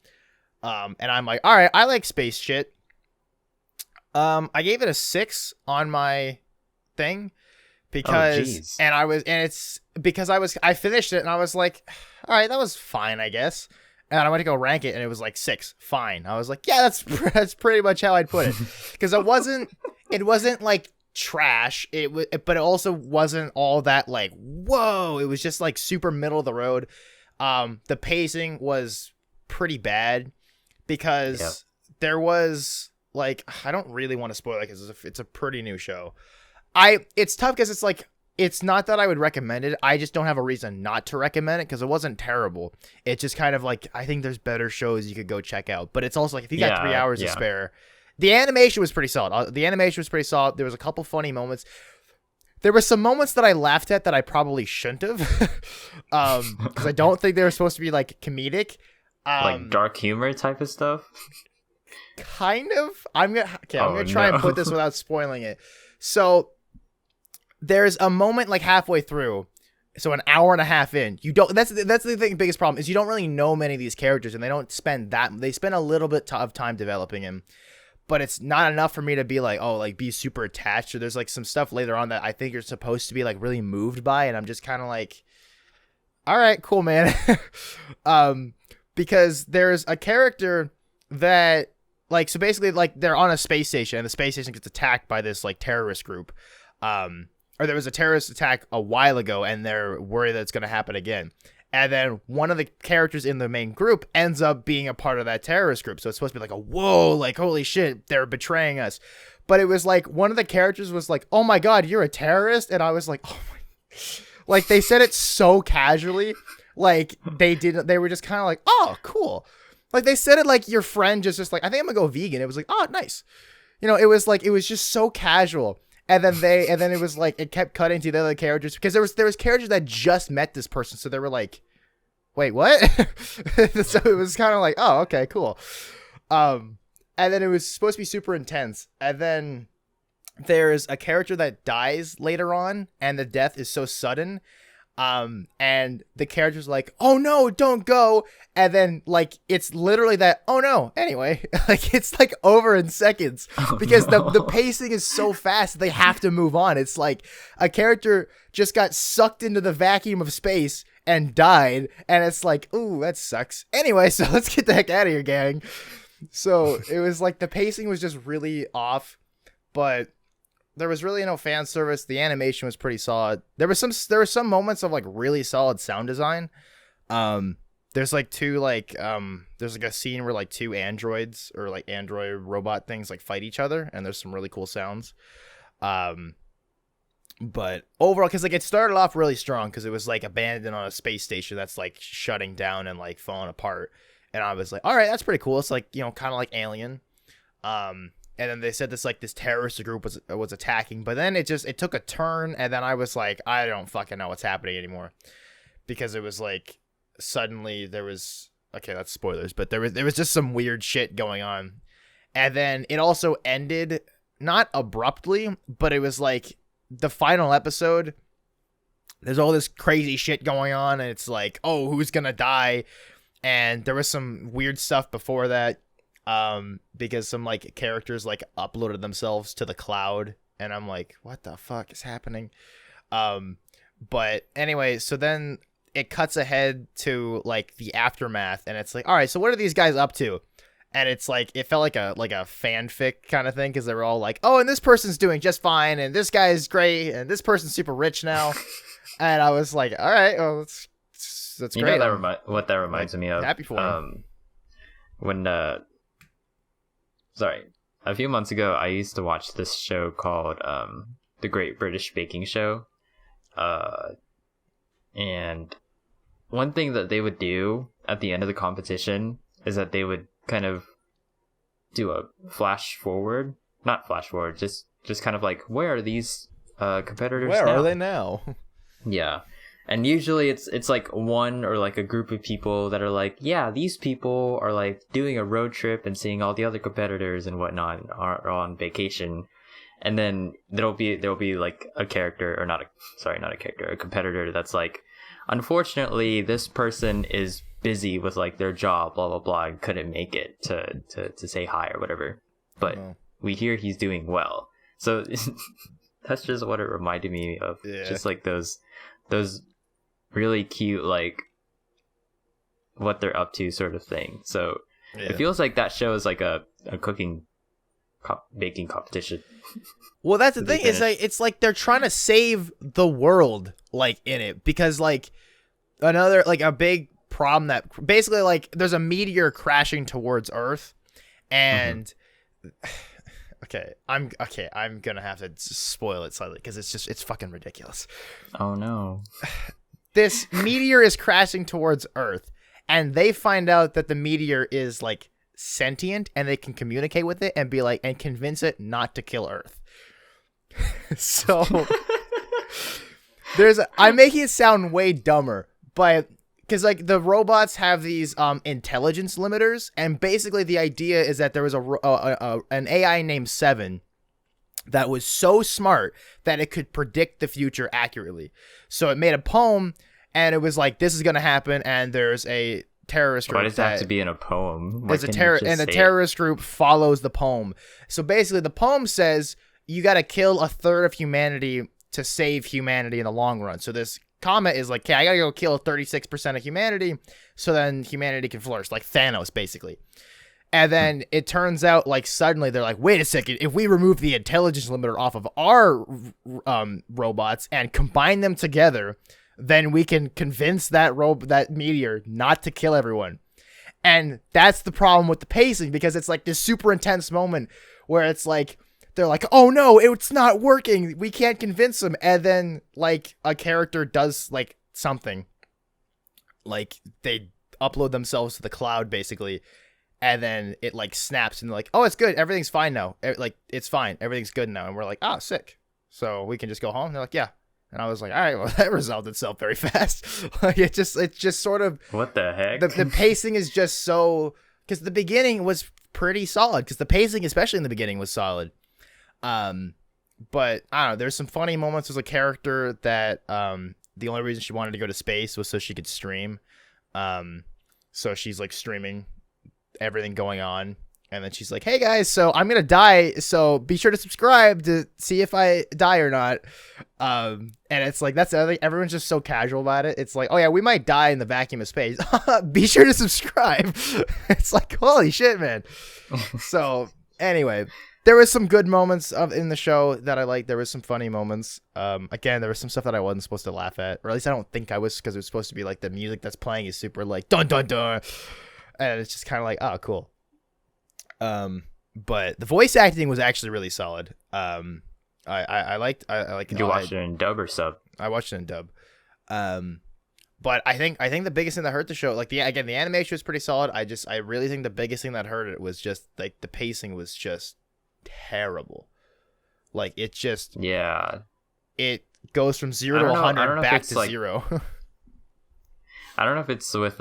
And I'm like, all right, I like space shit. I gave it a 6 on my thing because, I finished it and I was like, all right, that was fine, I guess. And I went to go rank it and it was like 6, fine. I was like, yeah, that's pretty much how I'd put it, because it wasn't like trash, but it also wasn't all that like whoa. It was just like super middle of the road. The pacing was pretty bad because there was like, I don't really want to spoil it because it's a pretty new show. It's tough because it's like, it's not that I would recommend it, I just don't have a reason not to recommend it because it wasn't terrible. It's just kind of like, I think there's better shows you could go check out, but it's also like, if you got 3 hours to spare. The animation was pretty solid. There was a couple funny moments. There were some moments that I laughed at that I probably shouldn't have, because I don't think they were supposed to be like comedic, like dark humor type of stuff. Kind of. I'm gonna try and put this without spoiling it. So there's a moment like halfway through. So an hour and a half in, you don't. That's the biggest problem is you don't really know many of these characters, and they spend a little bit of time developing him. but it's not enough for me to be like, oh, like be super attached. Or there's like some stuff later on that I think you're supposed to be like really moved by, and I'm just kind of like, all right, cool, man. Because there's a character that like, so basically like they're on a space station and the space station gets attacked by this like terrorist group. Or there was a terrorist attack a while ago and they're worried that it's going to happen again. And then one of the characters in the main group ends up being a part of that terrorist group. So it's supposed to be like a, whoa, like, holy shit, they're betraying us. But it was like, one of the characters was like, oh my God, you're a terrorist? And I was like, oh my, like they said it so casually. Like they were just kind of like, oh, cool. Like they said it like your friend just like, I think I'm gonna go vegan. It was like, oh, nice. You know, it was like, it was just so casual. And then it was like, it kept cutting to the other characters because there was characters that just met this person. So they were like, wait, what? So it was kind of like, oh, okay, cool. And then it was supposed to be super intense. And then there's a character that dies later on and the death is so sudden. And the character's like, oh no, don't go. And then like, it's literally that, oh no, anyway, like it's like over in seconds because the pacing is so fast. They have to move on. It's like a character just got sucked into the vacuum of space and died. And it's like, ooh, that sucks. Anyway, so let's get the heck out of here, gang. So it was like, the pacing was just really off, but there was really no fan service. The animation was pretty solid. There were some moments of like really solid sound design. There's like there's like a scene where like two androids or like android robot things like fight each other, and there's some really cool sounds. But overall, because like it started off really strong because it was like abandoned on a space station that's like shutting down and like falling apart, and I was like, all right, that's pretty cool. It's like, you know, kind of like Alien. And then they said this terrorist group was attacking, but then it took a turn, and then I was like, I don't fucking know what's happening anymore, because it was like suddenly there was, okay, that's spoilers, but there was just some weird shit going on, and then it also ended not abruptly, but it was like the final episode. There's all this crazy shit going on, and it's like, oh, who's gonna die? And there was some weird stuff before that. Because some like characters like uploaded themselves to the cloud, and I'm like, what the fuck is happening? But anyway, so then it cuts ahead to like the aftermath, and it's like, all right, so what are these guys up to? And it's like, it felt like a fanfic kind of thing, because they were all like, oh, and this person's doing just fine, and this guy's great, and this person's super rich now. And I was like, all right, well, that's great. You know what that reminds me of? Happy for him. When a few months ago, I used to watch this show called The Great British Baking Show. And one thing that they would do at the end of the competition is that they would kind of do a not flash forward, just kind of like, where are these competitors now? Where are they now? Yeah. And usually it's like one or like a group of people that are like, yeah, these people are like doing a road trip and seeing all the other competitors and whatnot, and are on vacation. And then there'll be like a character, or a competitor that's like, unfortunately, this person is busy with like their job, blah, blah, blah, and couldn't make it to say hi or whatever. But we hear he's doing well. So that's just what it reminded me of. Yeah. Just like those really cute, like what they're up to sort of thing. So It feels like that show is like a baking competition. Well, that's the thing, is like, it's like they're trying to save the world like in it, because like another like a big problem that basically like there's a meteor crashing towards Earth, and I'm gonna have to spoil it slightly because it's fucking ridiculous. Oh no. This meteor is crashing towards Earth, and they find out that the meteor is like sentient, and they can communicate with it and be like, and convince it not to kill Earth. So I'm making it sound way dumber, but because like the robots have these intelligence limiters, and basically the idea is that there was an AI named Seven that was so smart that it could predict the future accurately. So it made a poem, and it was like, this is going to happen, and there's a terrorist group. Why does it have to be in a poem? There's a terrorist group follows the poem. So basically, the poem says you got to kill a third of humanity to save humanity in the long run. So this comet is like, okay, I got to go kill 36% of humanity so then humanity can flourish, like Thanos, basically. And then it turns out, like, suddenly they're like, wait a second, if we remove the intelligence limiter off of our robots and combine them together, then we can convince that meteor not to kill everyone. And that's the problem with the pacing, because it's like this super intense moment where it's like, they're like, oh no, it's not working, we can't convince them. And then, like, a character does, like, something. Like, they upload themselves to the cloud, basically. And then it, like, snaps and they're like, oh, it's good, everything's fine now. Like, it's fine, everything's good now. And we're like, oh, sick. So we can just go home? And they're like, yeah. And I was like, all right, well, that resolved itself very fast. Like, it's just sort of... What the heck? The pacing is just so... Because the beginning was pretty solid. Because the pacing, especially in the beginning, was solid. But, I don't know, there's some funny moments. There's a character that the only reason she wanted to go to space was so she could stream. So she's, like, streaming everything going on. And then she's like, hey guys, so I'm gonna die, so be sure to subscribe to see if I die or not. And it's like, that's the other thing, everyone's just so casual about it. It's like, oh yeah, we might die in the vacuum of space. Be sure to subscribe. It's like, holy shit, man. So anyway, there was some good moments in the show that I liked. There was some funny moments. Again, there was some stuff that I wasn't supposed to laugh at, or at least I don't think I was, because it was supposed to be like the music that's playing is super like dun dun dun, and it's just kind of like, oh, cool. But the voice acting was actually really solid. I liked. Did you watch it in dub or sub? I watched it in dub. But I think the biggest thing that hurt the show, like the animation was pretty solid. I really think the biggest thing that hurt it was just like the pacing was just terrible. Like it just it goes from 0 to 100 back to like, 0. I don't know if it's with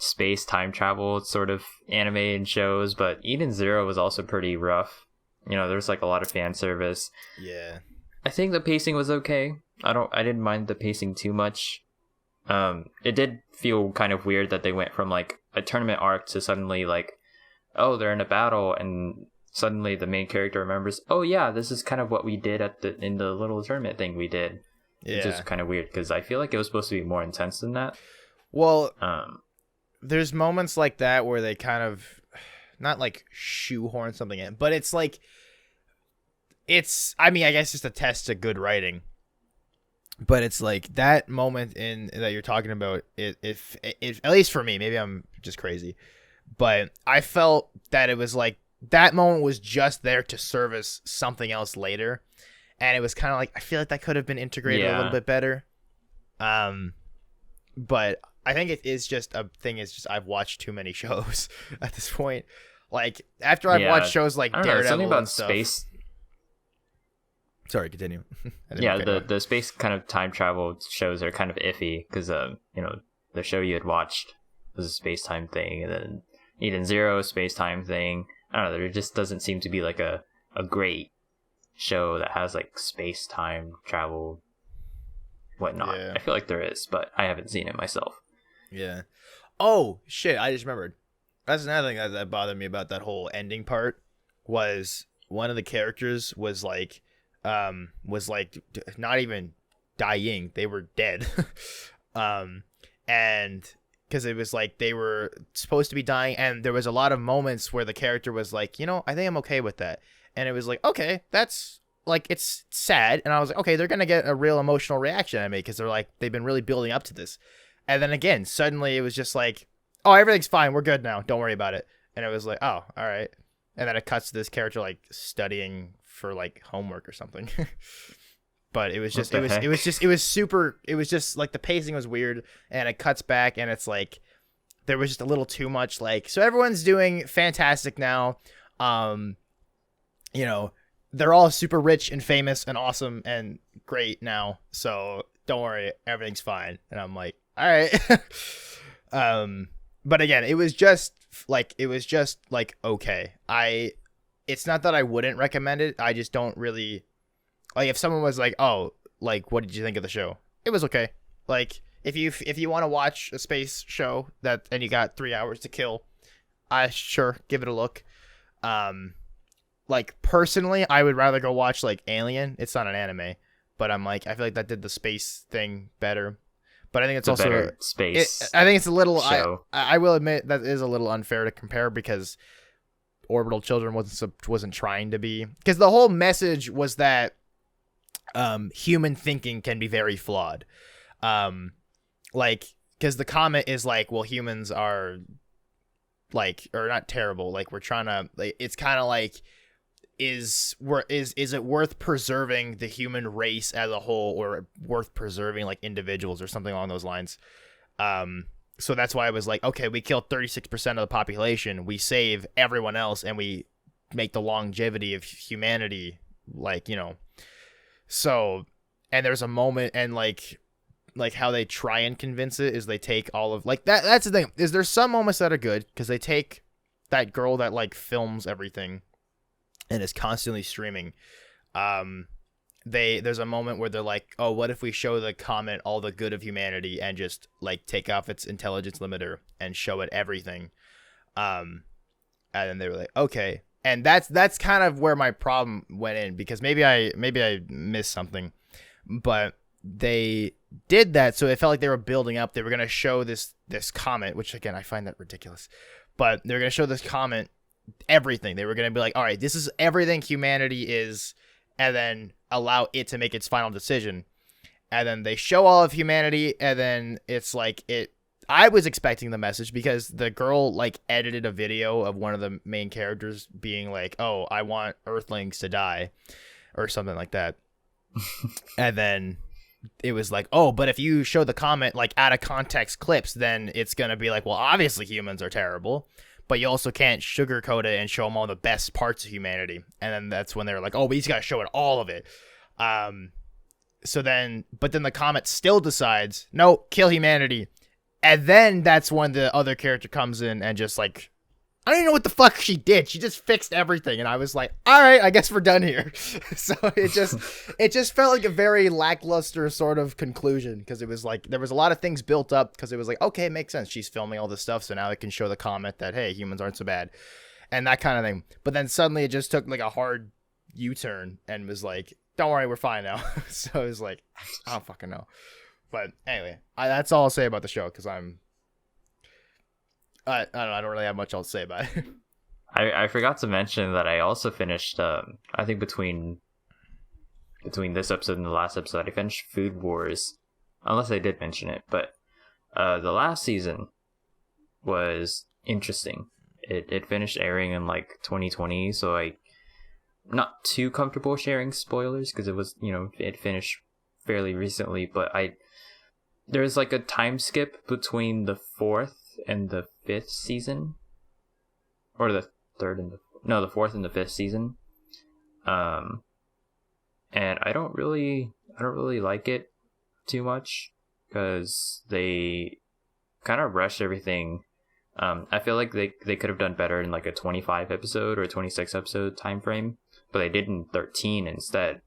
space time travel sort of animated shows, but Eden Zero was also pretty rough. You know, there's like a lot of fan service. Yeah. I think the pacing was okay. I didn't mind the pacing too much. It did feel kind of weird that they went from like a tournament arc to suddenly like, oh, they're in a battle, and suddenly the main character remembers, oh yeah, this is kind of what we did in the little tournament thing we did. Yeah. It's just kind of weird because I feel like it was supposed to be more intense than that. Well, there's moments like that where they kind of not like shoehorn something in, but it's like I mean, I guess it's a test to good writing. But it's like that moment that you're talking about, if at least for me, maybe I'm just crazy, but I felt that it was like that moment was just there to service something else later, and it was kind of like I feel like that could have been integrated a little bit better. But I think it is just a thing. It's just I've watched too many shows at this point. Like after I've watched shows like Daredevil something about and stuff. Space. Sorry, continue. Yeah, the space kind of time travel shows are kind of iffy because you know, the show you had watched was a space time thing, and then Eden Zero space time thing. I don't know. There just doesn't seem to be like a great show that has like space time travel, whatnot. Yeah. I feel like there is, but I haven't seen it myself. Yeah. Oh shit! I just remembered. That's another thing that bothered me about that whole ending part. Was one of the characters was like not even dying, they were dead. And because it was like they were supposed to be dying, and there was a lot of moments where the character was like, you know, I think I'm okay with that, and it was like, okay, that's like, it's sad, and I was like, okay, they're gonna get a real emotional reaction out of me because they're like, they've been really building up to this, and then again suddenly it was just like, oh, everything's fine, we're good now, don't worry about it, and it was like, oh, all right, and then it cuts to this character like studying for like homework or something. But it was just it was just like the pacing was weird, and it cuts back and it's like there was just a little too much like, so everyone's doing fantastic now, you know, they're all super rich and famous and awesome and great now, so don't worry, everything's fine. And I'm like, all right. But again, it was just like okay, it's not that I wouldn't recommend it. I just don't really like, if someone was like, oh, like, what did you think of the show? It was okay. Like, if you want to watch a space show that and you got 3 hours to kill, I sure give it a look. Like personally, I would rather go watch like Alien. It's not an anime, but I'm like I feel like that did the space thing better. But I think it's a also better space. I think it's a little. Show. I will admit that is a little unfair to compare because Orbital Children wasn't trying to be, because the whole message was that human thinking can be very flawed. Like because the comment is like, well, humans are like, or not terrible. Like we're trying to. Like, it's kind of like. Is it worth preserving the human race as a whole, or worth preserving like individuals or something along those lines? So that's why I was like, okay, we kill 36% of the population, we save everyone else, and we make the longevity of humanity, like, you know. So, and there's a moment, and like how they try and convince it is they take all of like that. That's the thing, is there's some moments that are good because they take that girl that like films everything and is constantly streaming. There's a moment where they're like, oh, what if we show the comet all the good of humanity and just like take off its intelligence limiter and show it everything. And then they were like, okay. And that's kind of where my problem went in, because maybe I missed something, but they did that so it felt like they were building up. They were gonna show this comet, which again I find that ridiculous, but they're gonna show this comet everything. They were going to be like, all right, this is everything humanity is, and then allow it to make its final decision. And then they show all of humanity, and then it's like I was expecting the message, because the girl like edited a video of one of the main characters being like, oh, I want Earthlings to die or something like that. And then it was like, oh, but if you show the comment like out of context clips, then it's going to be like, well, obviously humans are terrible, but you also can't sugarcoat it and show them all the best parts of humanity. And then that's when they're like, oh, but he's got to show it, all of it. But then the comet still decides, no, kill humanity. And then that's when the other character comes in and just like, I don't even know what the fuck she did. She just fixed everything. And I was like, all right, I guess we're done here. So it just felt like a very lackluster sort of conclusion, because it was like there was a lot of things built up, because it was like, okay, it makes sense. She's filming all this stuff, so now it can show the comment that, hey, humans aren't so bad, and that kind of thing. But then suddenly it just took like a hard U-turn and was like, don't worry, we're fine now. So it was like, I don't fucking know. But anyway, that's all I'll say about the show, because I don't know, I don't really have much else to say about it. I forgot to mention that I also finished, I think between this episode and the last episode, I finished Food Wars, unless I did mention it, but the last season was interesting. It finished airing in like 2020, so I'm not too comfortable sharing spoilers, because it was, you know, it finished fairly recently, but there's like a time skip between the 4th and the 5th season, or the 4th and the 5th season, and I don't really like it too much, because they kind of rushed everything. I feel like they could have done better in like a 25 episode or 26 episode time frame, but they did in 13 instead.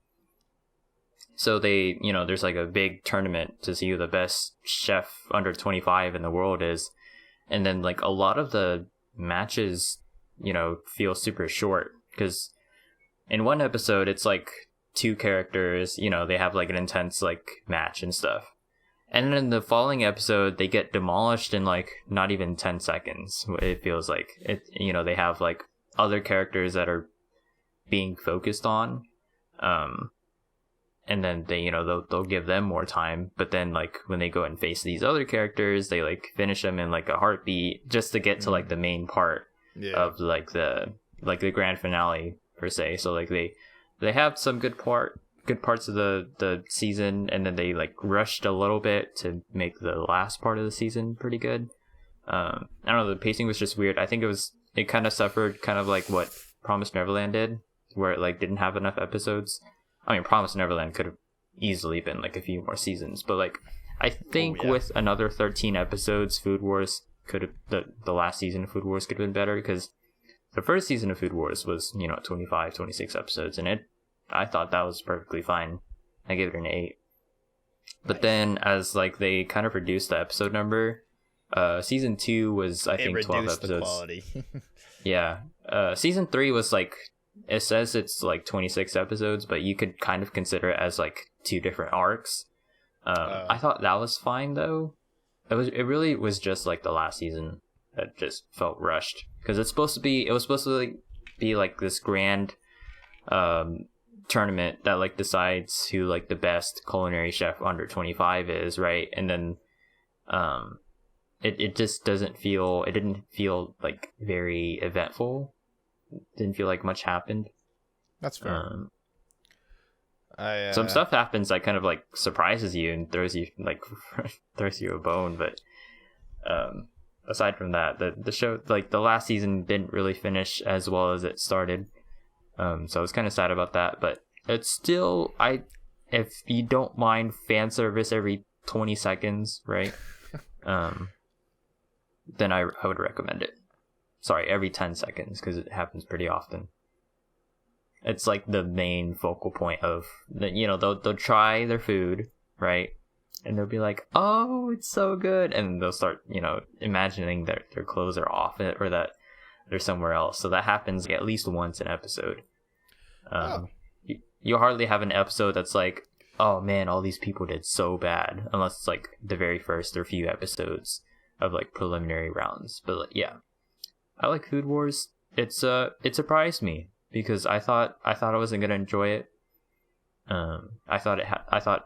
So they, you know, there's like a big tournament to see who the best chef under 25 in the world is. And then like a lot of the matches, you know, feel super short, because in one episode it's like 2 characters, you know, they have like an intense like match and stuff. And then in the following episode they get demolished in like not even 10 seconds. It feels like it, you know, they have like other characters that are being focused on. And then they, you know, they'll give them more time, but then like when they go and face these other characters, they like finish them in like a heartbeat just to get to like the main part of like the grand finale per se. So like they have some good parts of the season, and then they like rushed a little bit to make the last part of the season pretty good. I don't know, the pacing was just weird. I think it kind of suffered kind of like what Promised Neverland did, where it like didn't have enough episodes. I mean, Promised Neverland could have easily been like a few more seasons, but like I think with another 13 episodes, Food Wars could have, the last season of Food Wars could have been better, because the first season of Food Wars was, you know, 25, 26 episodes, and I thought that was perfectly fine. I gave it an 8. But then as like they kind of reduced the episode number, season 2 was I think 12 episodes. The quality. Yeah. Season 3 was like, it says it's like 26 episodes, but you could kind of consider it as like 2 different arcs. I thought that was fine though. It really was just like the last season that just felt rushed, because it was supposed to like, be like this grand tournament that like decides who like the best culinary chef under 25 is, right? And then it just didn't feel like very eventful. Didn't feel like much happened. That's fair. Some stuff happens that kind of like surprises you and throws you a bone, but aside from that, the show, like the last season didn't really finish as well as it started. So I was kind of sad about that, but it's still, if you don't mind fan service every 20 seconds, right? Then I would recommend it. Sorry, every 10 seconds, because it happens pretty often. It's like the main focal point of they'll try their food, right? And they'll be like, oh, it's so good. And they'll start, imagining that their clothes are off it or that they're somewhere else. So that happens at least once an episode. You hardly have an episode that's like, oh man, all these people did so bad, unless it's like the very first or few episodes of like preliminary rounds. But like, yeah, I like Food Wars. It surprised me because I thought I wasn't gonna enjoy it. I thought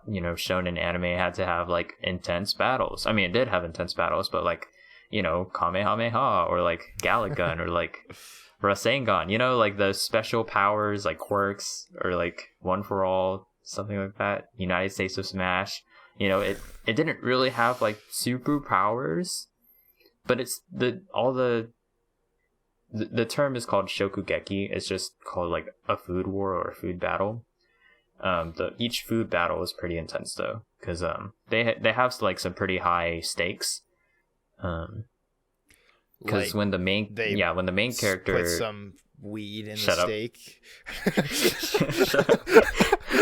shonen anime had to have like intense battles. I mean, it did have intense battles, but like, Kamehameha or like Galagun or like Rasengan, like the special powers, like quirks, or like One for All, something like that. United States of Smash. It didn't really have like super powers, but it's the term is called Shokugeki. It's just called like a food war or a food battle. Each food battle is pretty intense though, because they have like some pretty high stakes. Because when the main character put some weed in the steak.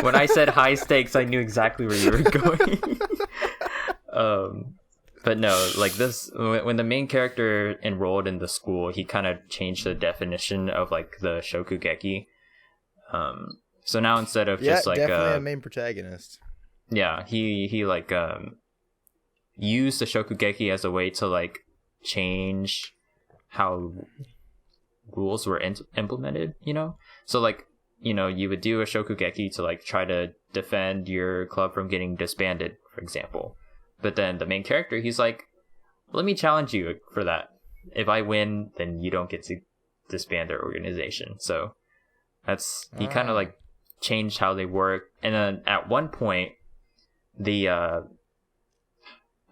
When I said high stakes, I knew exactly where you were going. But no, like this, when the main character enrolled in the school, he kind of changed the definition of like the Shokugeki. So now instead of just like definitely a main protagonist. Yeah, he like used the Shokugeki as a way to like change how rules were implemented, so like you would do a Shokugeki to like try to defend your club from getting disbanded, for example, but then the main character, he's like, let me challenge you for that. If I win, then you don't get to disband their organization. So he kind of like changed how they work. And then at one point, I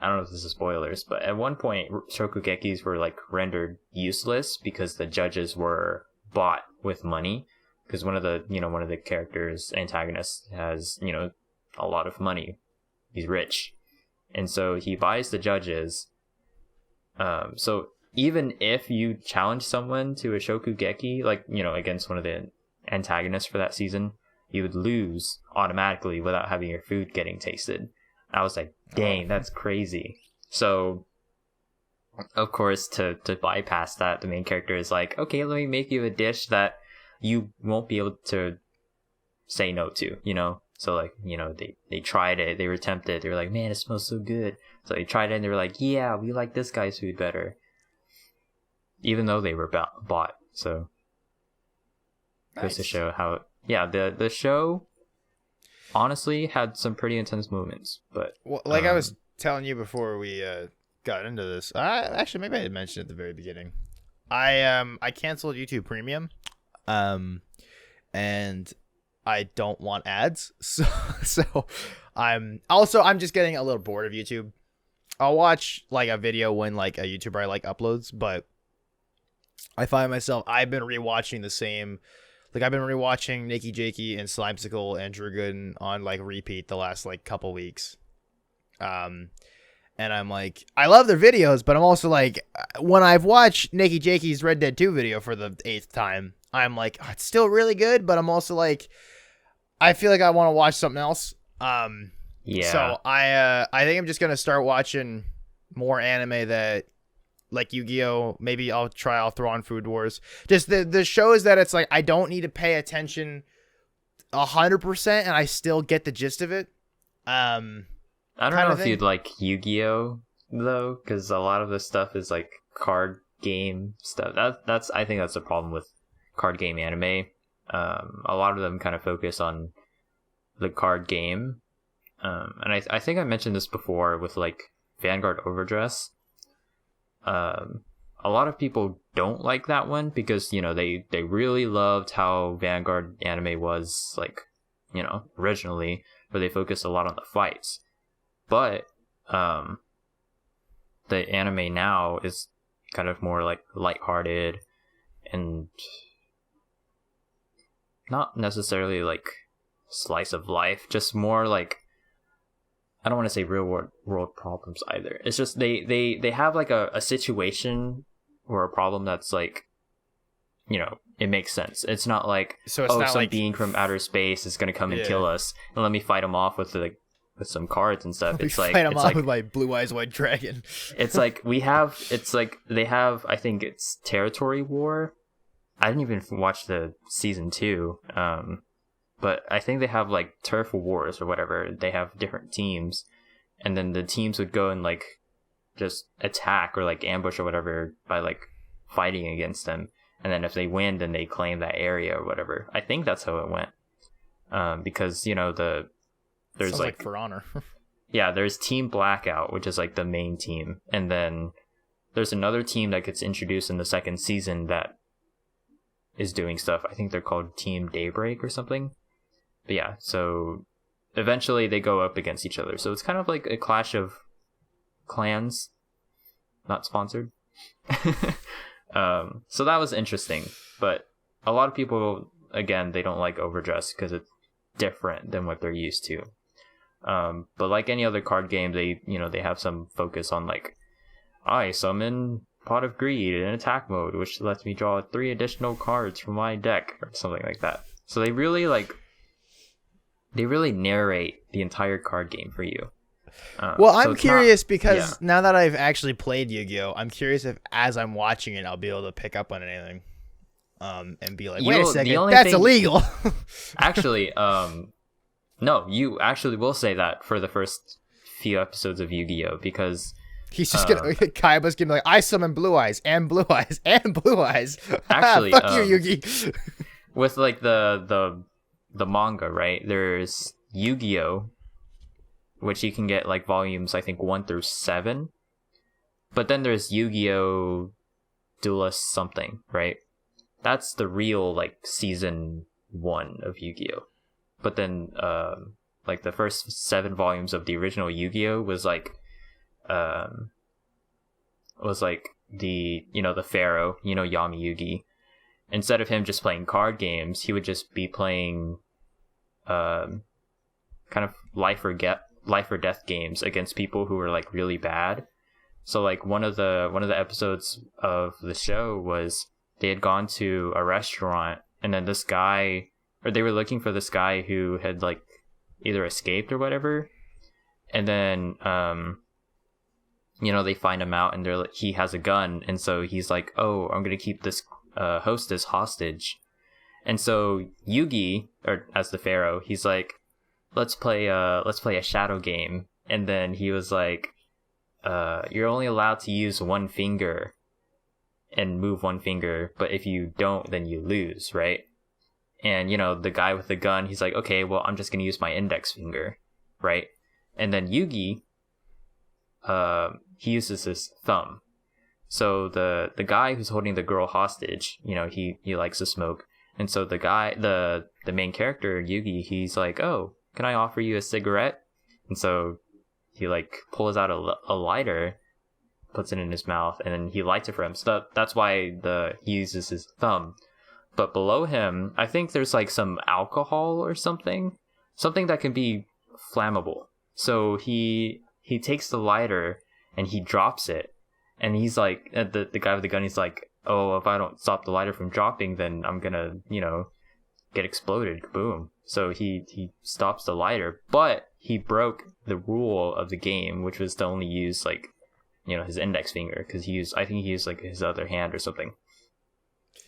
don't know if this is spoilers, but at one point, Shokugekis were like rendered useless because the judges were bought with money. Because one of the characters, antagonists, has a lot of money. He's rich, and so he buys the judges. So even if you challenge someone to a Shokugeki, like against one of the antagonists for that season, you would lose automatically without having your food getting tasted. I was like, dang, that's crazy. So, of course, to bypass that, the main character is like, okay, let me make you a dish that you won't be able to say no to, So, like, they tried it, they were tempted, they were like, man, it smells so good. So they tried it and they were like, yeah, we like this guy's food better. Even though they were bought. So, goes to show how, the show honestly had some pretty intense moments, but I was telling you before we got into this, actually maybe I had mentioned at the very beginning, I canceled YouTube Premium, and I don't want ads, so I'm just getting a little bored of YouTube. I'll watch like a video when like a YouTuber I like uploads, but I find myself, I've been rewatching the same. Like, I've been rewatching Nikki Jakey and Slimesicle and Drew Gooden on, like, repeat the last, like, couple weeks. And I'm like, I love their videos, but I'm also like, when I've watched Nikki Jakey's Red Dead 2 video for the 8th time, I'm like, oh, it's still really good, but I'm also like, I feel like I want to watch something else. Yeah. So I think I'm just gonna start watching more anime that like Yu-Gi-Oh. Maybe I'll throw on Food Wars. Just the shows that it's like I don't need to pay attention 100%, and I still get the gist of it. I don't Kind know of if you'd thing. like Yu-Gi-Oh though, because a lot of the stuff is like card game stuff. That's I think that's the problem with card game anime. A lot of them kind of focus on the card game. And I think I mentioned this before with like Vanguard Overdress. A lot of people don't like that one because they really loved how Vanguard anime was like originally, where they focused a lot on the fights. But the anime now is kind of more like lighthearted and not necessarily like slice of life, just more like, I don't want to say real world problems either. It's just they have like a situation or a problem that's like, it makes sense. It's not like, So it's oh, not some like being from outer space is gonna come and yeah. kill us and let me fight him off with some cards and stuff. We It's like fight them it's off like with my blue eyes white dragon. it's like it's like they have, I think it's territory war. I didn't even watch the season 2. But I think they have like turf wars or whatever. They have different teams, and then the teams would go and like just attack or like ambush or whatever by like fighting against them. And then if they win, then they claim that area or whatever. I think that's how it went. Because there's Sounds like like For Honor. yeah, there's Team Blackout, which is like the main team, and then there's another team that gets introduced in the second season that is doing stuff. I think they're called Team Daybreak or something. But yeah, so eventually they go up against each other. So it's kind of like a clash of clans, not sponsored. So that was interesting. But a lot of people, again, they don't like Overdress because it's different than what they're used to. But like any other card game, they have some focus on like, I summon Pot of Greed in attack mode, which lets me draw 3 additional cards from my deck or something like that. So they really narrate the entire card game for you. Well, So I'm it's not, curious because yeah. now that I've actually played Yu-Gi-Oh, I'm curious if as I'm watching it, I'll be able to pick up on anything. And be like, wait a The second, only that's thing, illegal. actually, no, you actually will say that for the first few episodes of Yu-Gi-Oh, because He's just gonna Kaiba's gonna be like, I summon blue eyes and blue eyes and blue eyes. actually, Fuck you, Yugi. with like the manga, right? There's Yu-Gi-Oh, which you can get like volumes I think 1 through 7, but then there's Yu-Gi-Oh Duelist something, right? That's the real like season 1 of Yu-Gi-Oh. But then like the first 7 volumes of the original Yu-Gi-Oh was like the pharaoh, Yami Yugi. Instead of him just playing card games, he would just be playing kind of life or death games against people who were like really bad. So like one of the episodes of the show was they had gone to a restaurant, and then this guy, or they were looking for this guy who had like either escaped or whatever, and then they find him out, and he has a gun, and so he's like, oh, I'm gonna keep this hostess hostage. And so Yugi, or as the pharaoh, he's like, let's play a shadow game. And then he was like, you're only allowed to use one finger and move one finger, but if you don't, then you lose, right? And the guy with the gun, he's like, okay, well, I'm just gonna use my index finger, right? And then Yugi, he uses his thumb. So the guy who's holding the girl hostage, he likes to smoke. And so the main character, Yugi, he's like, oh, can I offer you a cigarette? And so he like pulls out a lighter, puts it in his mouth, and then he lights it for him. So that's why he uses his thumb. But below him, I think there's like some alcohol or something that can be flammable. So he takes the lighter and he drops it. And he's like, the guy with the gun, he's like, oh, if I don't stop the lighter from dropping, then I'm gonna, get exploded. Boom. So he stops the lighter, but he broke the rule of the game, which was to only use like, you know, his index finger, because I think he used like his other hand or something.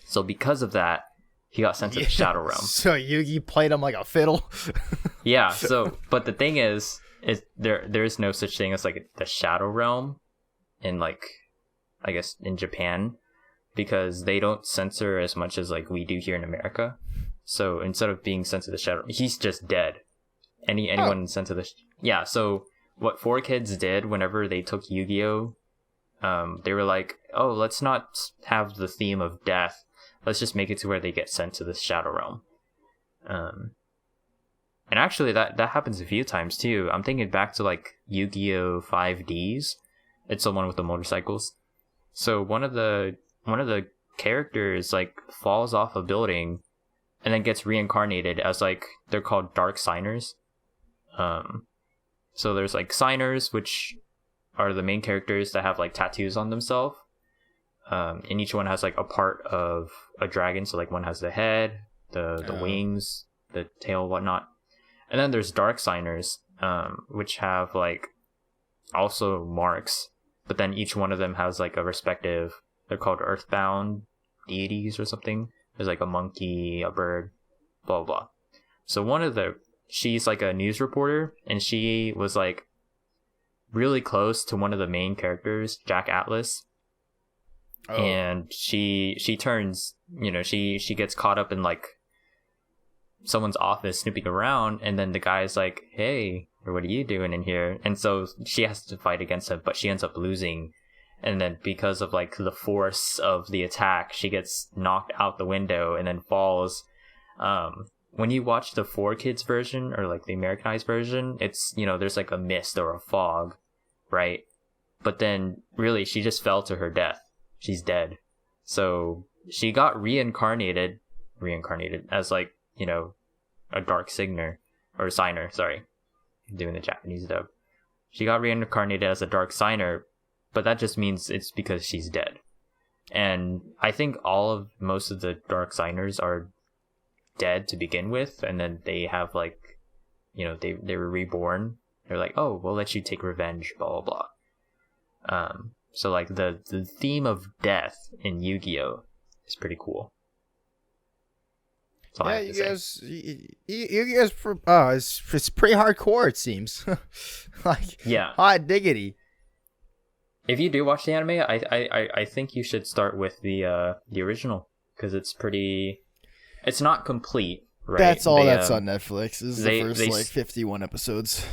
So because of that, he got sent to the Shadow Realm. So Yugi played him like a fiddle. Yeah. So, but the thing is there is no such thing as like the Shadow Realm in like, I guess in Japan, because they don't censor as much as like we do here in America. So instead of being sent to the Shadow, he's just dead. Anyone sent to the yeah. So what 4Kids did whenever they took Yu-Gi-Oh, they were like, oh, let's not have the theme of death. Let's just make it to where they get sent to the Shadow Realm. And actually, that happens a few times too. I'm thinking back to like Yu-Gi-Oh 5Ds. It's the one with the motorcycles. So one of the characters like falls off a building and then gets reincarnated as like, they're called dark signers. So there's like signers, which are the main characters that have like tattoos on themselves. And each one has like a part of a dragon. So like one has the head, the wings, the tail, whatnot. And then there's dark signers, which have like also marks, but then each one of them has like a respective, they're called earthbound deities or something. There's like a monkey, a bird, blah, blah, blah. So she's like a news reporter, and she was like really close to one of the main characters, Jack Atlas. Oh. And she turns, you know, she gets caught up in like someone's office snooping around, and then the guy's like, hey, what are you doing in here? And so she has to fight against him, but she ends up losing. And then because of like the force of the attack, she gets knocked out the window and then falls. When you watch the 4Kids version, or like the Americanized version, it's, you know, there's like a mist or a fog, right? But then really she just fell to her death. She's dead. So she got reincarnated as like, you know, a dark signer, or signer, sorry. I'm doing the Japanese dub. She got reincarnated as a dark signer, but that just means it's because she's dead. And I think most of the dark signers are dead to begin with, and then they have like, you know, they were reborn. They're like, oh, we'll let you take revenge, blah blah blah. So like the theme of death in Yu-Gi-Oh is pretty cool. Yeah, you guys, it's pretty hardcore, it seems. Like, yeah, hot diggity. If you do watch the anime, I think you should start with the original, because it's pretty. It's not complete, right? That's all that's on Netflix. This is the first like 51 episodes.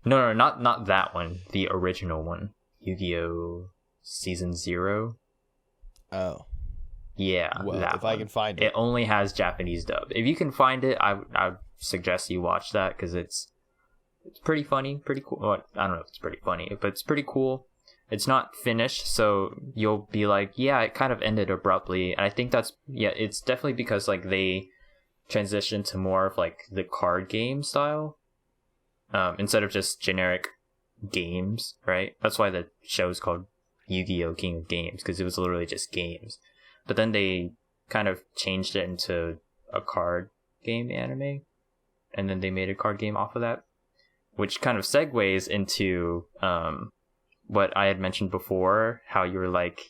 No, not that one. The original one, Yu-Gi-Oh! Season 0. Oh. Yeah, well, if I can find it. It only has Japanese dub. If you can find it, I would suggest you watch that, because it's pretty funny, pretty cool. Well, I don't know if it's pretty funny, but it's pretty cool. It's not finished, so you'll be like, yeah, it kind of ended abruptly. And I think it's definitely because like they transitioned to more of like the card game style, instead of just generic games, right? That's why the show is called Yu-Gi-Oh! King of Games, because it was literally just games. But then they kind of changed it into a card game anime, and then they made a card game off of that, which kind of segues into what I had mentioned before, how you were like,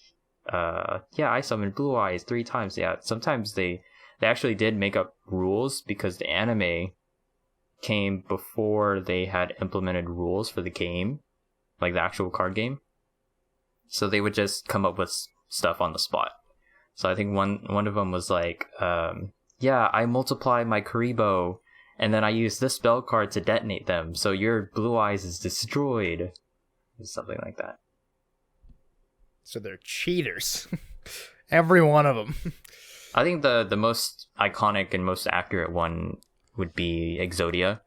yeah, I summoned Blue Eyes 3 times. Yeah, sometimes they actually did make up rules, because the anime came before they had implemented rules for the game, like the actual card game. So they would just come up with stuff on the spot. So I think one of them was like, yeah, I multiply my Karibo, and then I use this spell card to detonate them, so your Blue Eyes is destroyed. Something like that. So they're cheaters. Every one of them. I think the most iconic and most accurate one would be Exodia.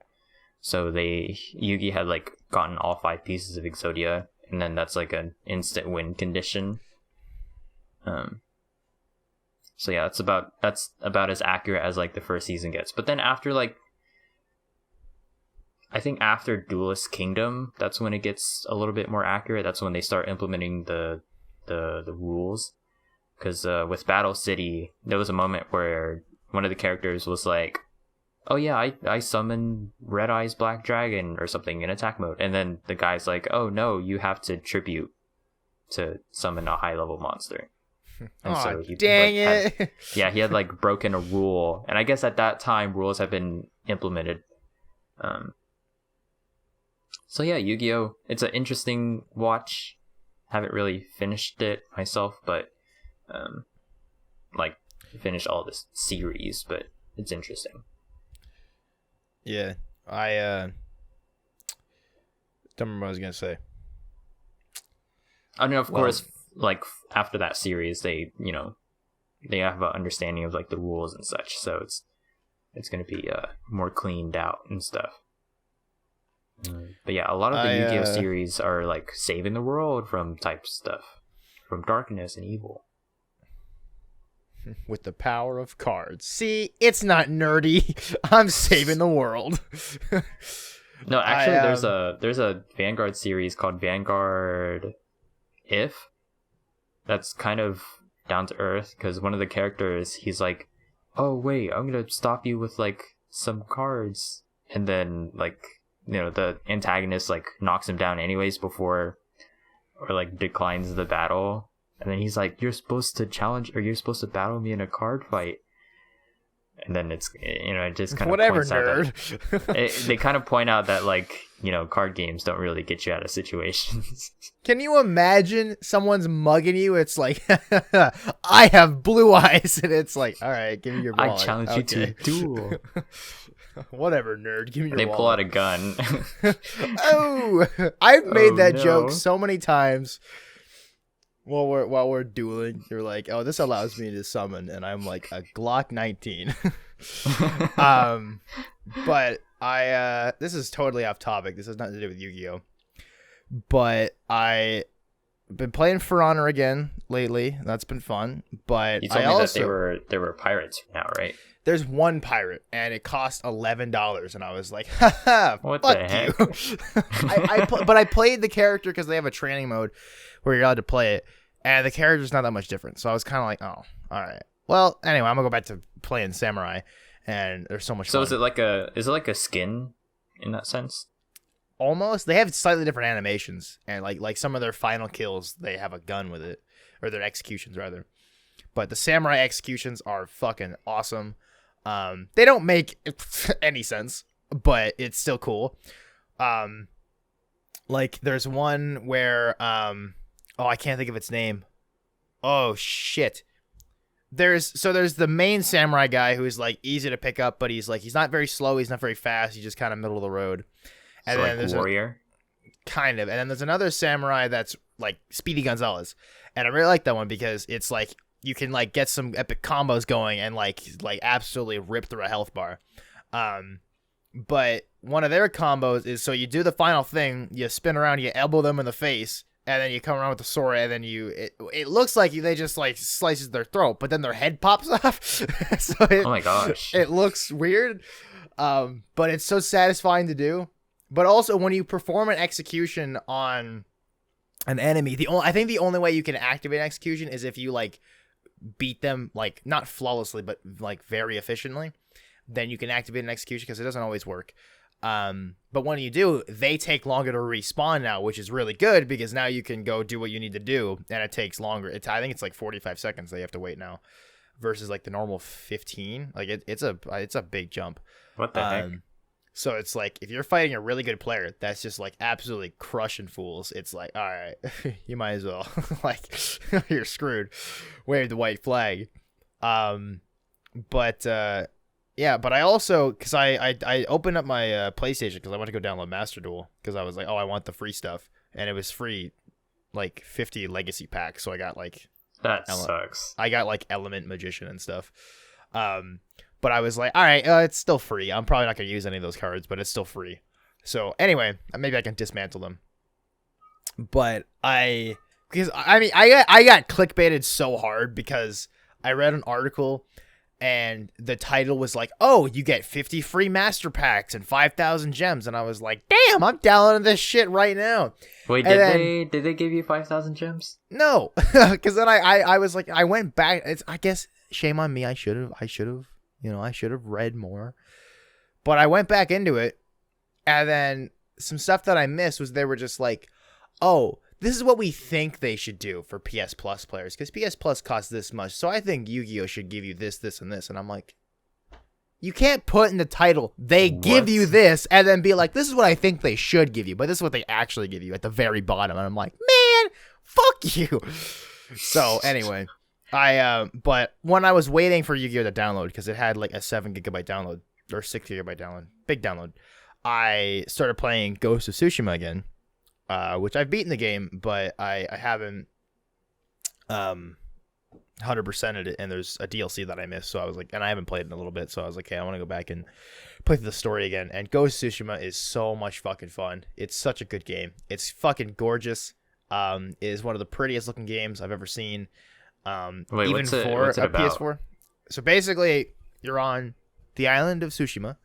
So Yugi had like gotten all 5 pieces of Exodia, and then that's like an instant win condition. So yeah, that's about as accurate as like the first season gets. But then after like, I think after Duelist Kingdom, that's when it gets a little bit more accurate. That's when they start implementing the rules. Because with Battle City, there was a moment where one of the characters was like, oh yeah, I summoned Red Eyes Black Dragon or something in attack mode, and then the guy's like, oh no, you have to tribute to summon a high level monster. And so he dang like, it! he had like broken a rule, and I guess at that time rules have been implemented. So yeah, Yu-Gi-Oh! It's an interesting watch. Haven't really finished it myself, but like finished all this series, but it's interesting. Yeah, I don't remember what I was gonna say. I mean, of course, like after that series, they have an understanding of like the rules and such, so it's gonna be more cleaned out and stuff. But yeah, a lot of the Yu-Gi-Oh series are like saving the world from type stuff, from darkness and evil. With the power of cards. See, it's not nerdy. I'm saving the world. No, actually, there's a Vanguard series called Vanguard If. That's kind of down to earth because one of the characters, he's like, "Oh wait, I'm gonna stop you with like some cards," and then like the antagonist like knocks him down anyways before, or like declines the battle. And then he's like, you're supposed to challenge, or you're supposed to battle me in a card fight. And then it's, it just kind of whatever, points nerd. Out that they kind of point out that like, card games don't really get you out of situations. Can you imagine someone's mugging you? It's like, I have blue eyes. And it's like, all right, give me your wallet. I challenge you to a duel. Whatever, nerd. Give me your wallet. They pull out a gun. Oh, I've made that joke so many times. While we're dueling, you're like, oh, this allows me to summon, and I'm like a Glock 19. But this is totally off topic. This has nothing to do with Yu-Gi-Oh. But I've been playing For Honor again lately. That's been fun. But you told me that there were pirates now, right? There's one pirate, and it cost $11, and I was like, haha, what fuck the heck? you. But I played the character because they have a training mode where you're allowed to play it, and the character's not that much different. So I was kind of like, oh, all right. Well, anyway, I'm gonna go back to playing Samurai, and there's so much fun. So is it like a skin in that sense? Almost. They have slightly different animations, and like some of their final kills, they have a gun with it, or their executions rather. But the Samurai executions are fucking awesome. They don't make any sense, but it's still cool. Like there's one where I can't think of its name. Oh shit. There's the main samurai guy who is like easy to pick up, but he's not very slow, he's not very fast, he's just kind of middle of the road. And so then like there's warrior? Kind of. And then there's another samurai that's like Speedy Gonzalez. And I really like that one because it's like you can like get some epic combos going and like absolutely rip through a health bar. But one of their combos is, so you do the final thing, you spin around, you elbow them in the face, and then you come around with the sword, and then it looks like they just like slices their throat, but then their head pops off. So oh my gosh. It looks weird. But it's so satisfying to do. But also when you perform an execution on an enemy, I think the only way you can activate an execution is if you like beat them, like not flawlessly, but like very efficiently. Then you can activate an execution because it doesn't always work. But when you do, they take longer to respawn now, which is really good because now you can go do what you need to do, and it takes longer. I think it's like 45 seconds that you have to wait now, versus like the normal 15. Like it's a big jump. What the heck? So it's like if you're fighting a really good player that's just like absolutely crushing fools, it's like, all right, you might as well like you're screwed. Wave the white flag. Yeah, but I also, because I opened up my PlayStation because I want to go download Master Duel because I was like, oh, I want the free stuff. And it was free, like 50 legacy packs. So I got like... That sucks. I got like Element Magician and stuff. But I was like, all right, it's still free. I'm probably not going to use any of those cards, but it's still free. So anyway, maybe I can dismantle them. But I got clickbaited so hard because I read an article... And the title was like, oh, you get 50 free master packs and 5,000 gems. And I was like, damn, I'm downloading this shit right now. Wait, did they give you 5,000 gems? No, because then I was like, I went back. I guess shame on me. I should have, I should have read more. But I went back into it, and then some stuff that I missed was they were just like, oh, this is what we think they should do for PS Plus players, because PS Plus costs this much, so I think Yu-Gi-Oh! Should give you this, this, and this. And I'm like, you can't put in the title, they give you this, and then be like, this is what I think they should give you, but this is what they actually give you at the very bottom. And I'm like, man, fuck you. So anyway, but when I was waiting for Yu-Gi-Oh! To download, because it had like a 7 gigabyte download, or 6 gigabyte download, big download, I started playing Ghost of Tsushima again, which I've beaten the game, but I haven't 100%ed it, and there's a DLC that I missed, so I was like, and I haven't played it in a little bit, so I was like, hey, I want to go back and play through the story again. And Ghost of Tsushima is so much fucking fun. It's such a good game. It's fucking gorgeous. It is one of the prettiest looking games I've ever seen. Wait, even what's it for a about? PS4. So basically, you're on the island of Tsushima,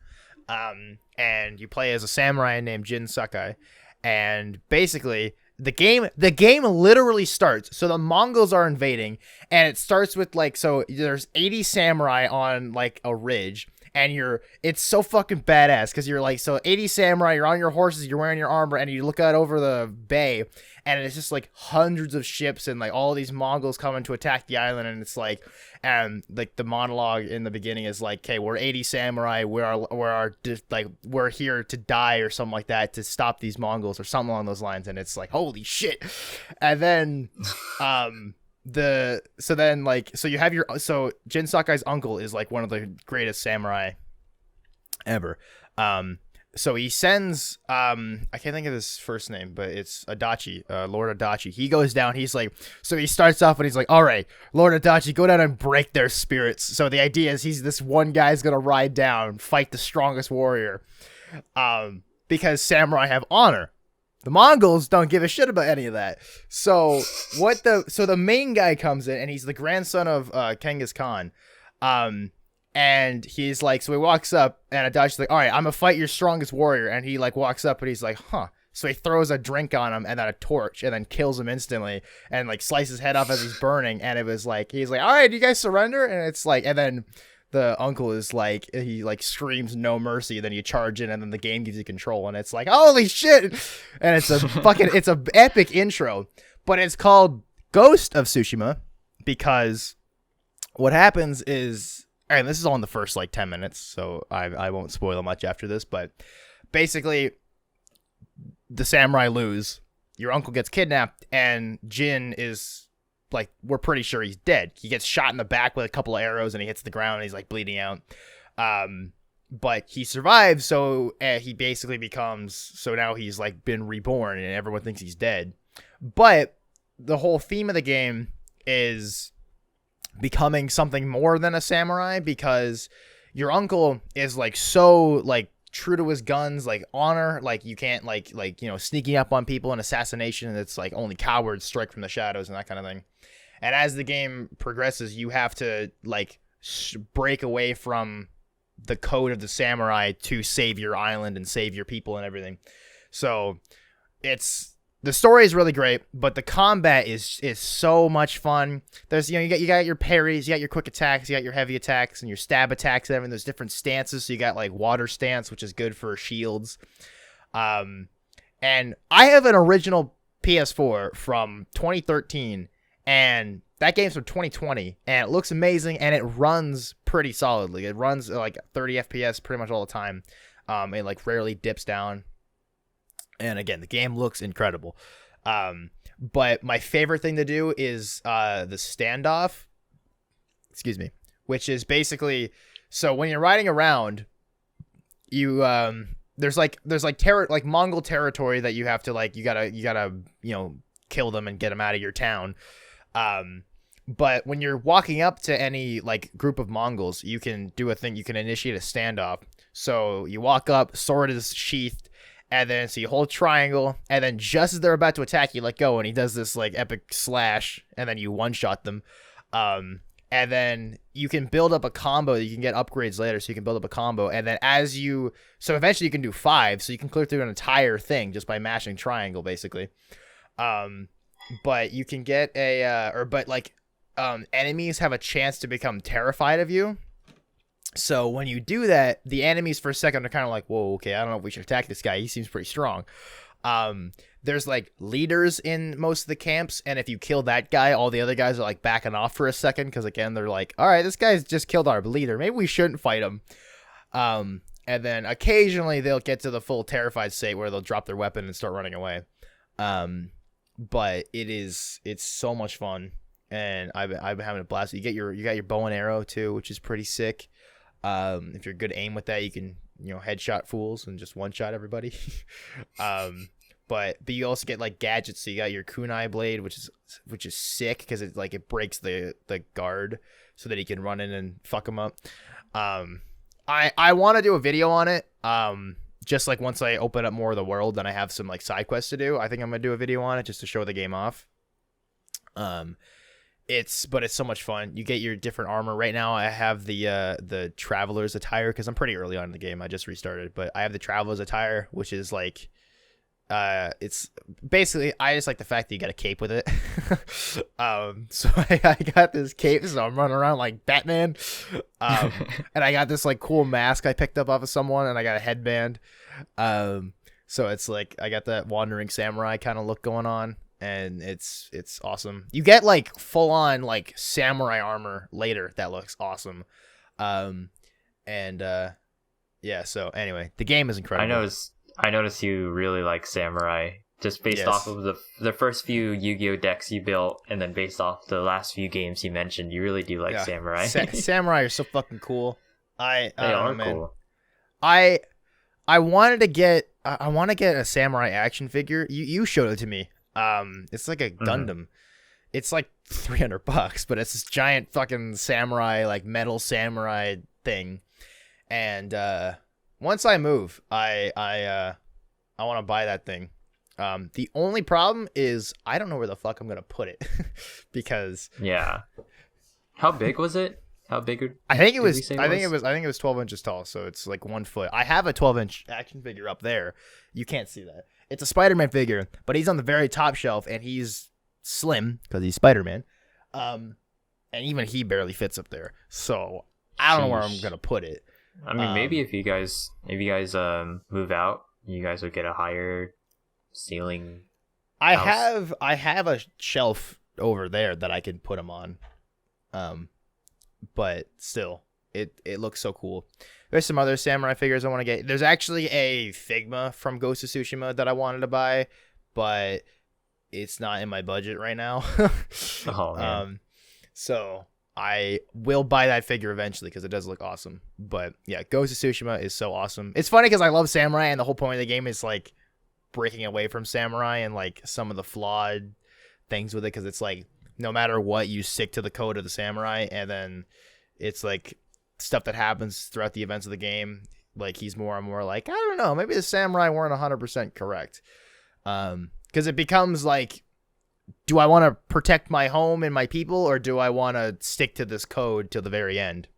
and you play as a samurai named Jin Sakai, and basically the game literally starts. So the Mongols are invading, and it starts with like, so there's 80 samurai on like a ridge, and it's so fucking badass, because you're like, so 80 samurai, you're on your horses, you're wearing your armor, and you look out over the bay, and it's just like hundreds of ships and like all these Mongols coming to attack the island. And it's like, and like the monologue in the beginning is like, okay, we're 80 samurai, we're here to die or something like that, to stop these Mongols or something along those lines. And it's like, holy shit. And then so Jin Sakai's uncle is like one of the greatest samurai ever. So he sends, I can't think of his first name, but it's Adachi, Lord Adachi. He goes down, he's like, so he starts off and he's like, all right, Lord Adachi, go down and break their spirits. So the idea is this one guy's going to ride down, fight the strongest warrior, because samurai have honor. The Mongols don't give a shit about any of that. So the main guy comes in, and he's the grandson of Genghis Khan. And he's like, so he walks up, and Adachi's like, all right, I'm gonna fight your strongest warrior. And he like walks up, and he's like, huh. So he throws a drink on him, and then a torch, and then kills him instantly, and like slices his head off as he's burning. And it was like, he's like, all right, do you guys surrender? And it's like, and then the uncle is like, he like screams no mercy, then you charge in, and then the game gives you control, and it's like, holy shit. And it's a fucking, it's a epic intro. But it's called Ghost of Tsushima because what happens is, and this is all in the first like 10 minutes, so I won't spoil much after this, but basically the samurai lose, your uncle gets kidnapped, and Jin is like, we're pretty sure he's dead. He gets shot in the back with a couple of arrows, and he hits the ground, and he's like bleeding out. But he survives, so he basically becomes, so now he's like been reborn, and everyone thinks he's dead. But the whole theme of the game is becoming something more than a samurai, because your uncle is like so like true to his guns, like honor, like you can't like sneaking up on people and assassination, and it's like only cowards strike from the shadows and that kind of thing. And as the game progresses, you have to like break away from the code of the samurai to save your island and save your people and everything. So the story is really great, but the combat is so much fun. There's, you got your parries, you got your quick attacks, you got your heavy attacks, and your stab attacks and everything. There's different stances. So you got like water stance, which is good for shields. And I have an original PS4 from 2013, and that game's from 2020, and it looks amazing, and it runs pretty solidly. It runs like 30 FPS pretty much all the time. It like rarely dips down. And again, the game looks incredible. But my favorite thing to do is the standoff. Excuse me. Which is basically, so when you're riding around, you there's Mongol territory that you have to like, you gotta kill them and get them out of your town. But when you're walking up to any like group of Mongols, you can do a thing. You can initiate a standoff. So you walk up, sword is sheathed. And then, so you hold triangle, and then just as they're about to attack, you let go, and he does this, like, epic slash, and then you one-shot them. And then you can build up a combo. You can get upgrades later, so you can build up a combo. And then so eventually you can do 5, so you can clear through an entire thing just by mashing triangle, basically. But you can get enemies have a chance to become terrified of you. So when you do that, the enemies for a second are kind of like, whoa, okay, I don't know if we should attack this guy. He seems pretty strong. There's like leaders in most of the camps, and if you kill that guy, all the other guys are like backing off for a second because again, they're like, all right, this guy's just killed our leader. Maybe we shouldn't fight him. And then occasionally they'll get to the full terrified state where they'll drop their weapon and start running away. But it's so much fun, and I've been having a blast. You got your bow and arrow too, which is pretty sick. If you're good aim with that, you can headshot fools and just one shot everybody. But you also get like gadgets. So you got your kunai blade, which is sick because it breaks the guard so that he can run in and fuck him up. I want to do a video on it. Just like once I open up more of the world and I have some like side quests to do, I think I'm gonna do a video on it just to show the game off. It's so much fun. You get your different armor. Right now I have the traveler's attire because I'm pretty early on in the game. I just restarted, but I have the traveler's attire, which is like it's basically, I just like the fact that you got a cape with it. So I got this cape, so I'm running around like Batman. And I got this like cool mask I picked up off of someone, and I got a headband. So it's like I got that wandering samurai kind of look going on, and it's awesome. You get like full on like samurai armor later that looks awesome. Yeah, so anyway, the game is incredible. I noticed you really like samurai just based off of the first few Yu-Gi-Oh decks you built, and then based off the last few games you mentioned, you really do like samurai. Samurai are so fucking cool. They are cool. I wanted to get a samurai action figure. You showed it to me. It's like a Gundam. Mm-hmm. It's like $300, but it's this giant fucking samurai, like metal samurai thing. And once I move, I want to buy that thing. The only problem is I don't know where the fuck I'm gonna put it because How big was it? How big? I think it was 12 inches tall, so it's like 1 foot. I have a 12-inch action figure up there. You can't see that. It's a Spider-Man figure, but he's on the very top shelf and he's slim because he's Spider-Man. And even he barely fits up there. So I don't know where I'm gonna put it. I mean, maybe if you guys move out, you guys would get a higher ceiling. I have a shelf over there that I can put them on. But still, it looks so cool. There's some other samurai figures I want to get. There's actually a Figma from Ghost of Tsushima that I wanted to buy, but it's not in my budget right now. Oh man. So I will buy that figure eventually because it does look awesome. But yeah, Ghost of Tsushima is so awesome. It's funny because I love samurai, and the whole point of the game is like breaking away from samurai and like some of the flawed things with it, because it's like no matter what, you stick to the code of the samurai, and then it's like stuff that happens throughout the events of the game. Like he's more and more like, I don't know, maybe the samurai weren't 100% correct. Because it becomes like, do I want to protect my home and my people, or do I want to stick to this code till the very end?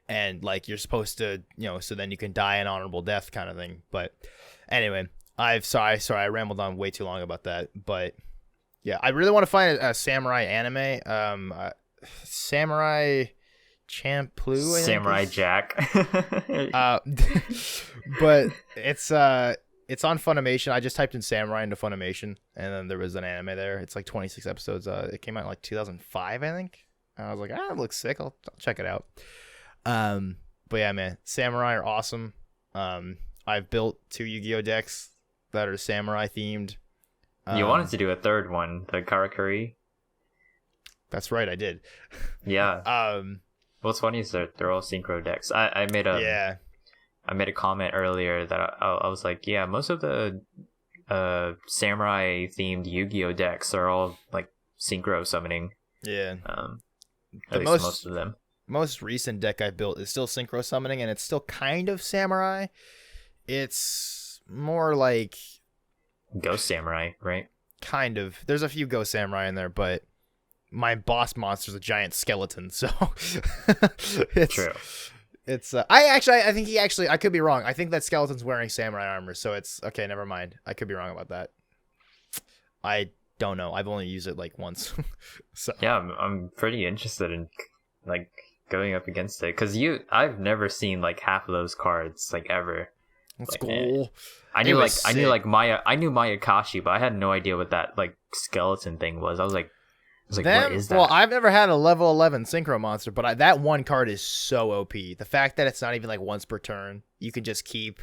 And like you're supposed to, so then you can die an honorable death kind of thing. But anyway, sorry, I rambled on way too long about that. But yeah, I really want to find a samurai anime. Samurai Champloo. Samurai Jack. But it's on Funimation. I just typed in samurai into Funimation, and then there was an anime there. It's like 26 episodes. It came out in like 2005, I think. And I was like, it looks sick. I'll check it out. But yeah, man, samurai are awesome. I've built 2 Yu-Gi-Oh decks that are samurai themed. You wanted to do a third one, the Karakuri. That's right, I did. Yeah. What's funny is that they're all synchro decks. I made a comment earlier that I was like, yeah, most of the samurai themed Yu-Gi-Oh decks are all like synchro summoning. Yeah. At least most of them. Most recent deck I built is still synchro summoning, and it's still kind of samurai. It's more like Ghost Samurai, right? Kind of. There's a few Ghost Samurai in there, but my boss monster's a giant skeleton, so it's true. It's I think I could be wrong. I think that skeleton's wearing samurai armor, so it's okay. Never mind. I could be wrong about that. I don't know. I've only used it like once. So yeah, I'm pretty interested in like going up against it, because I've never seen like half of those cards like ever. Let's like, go. I knew Maya Akashi, but I had no idea what that like skeleton thing was. I was like, what is that? Well, I've never had a level 11 synchro monster, but that one card is so OP. The fact that it's not even like once per turn, you can just keep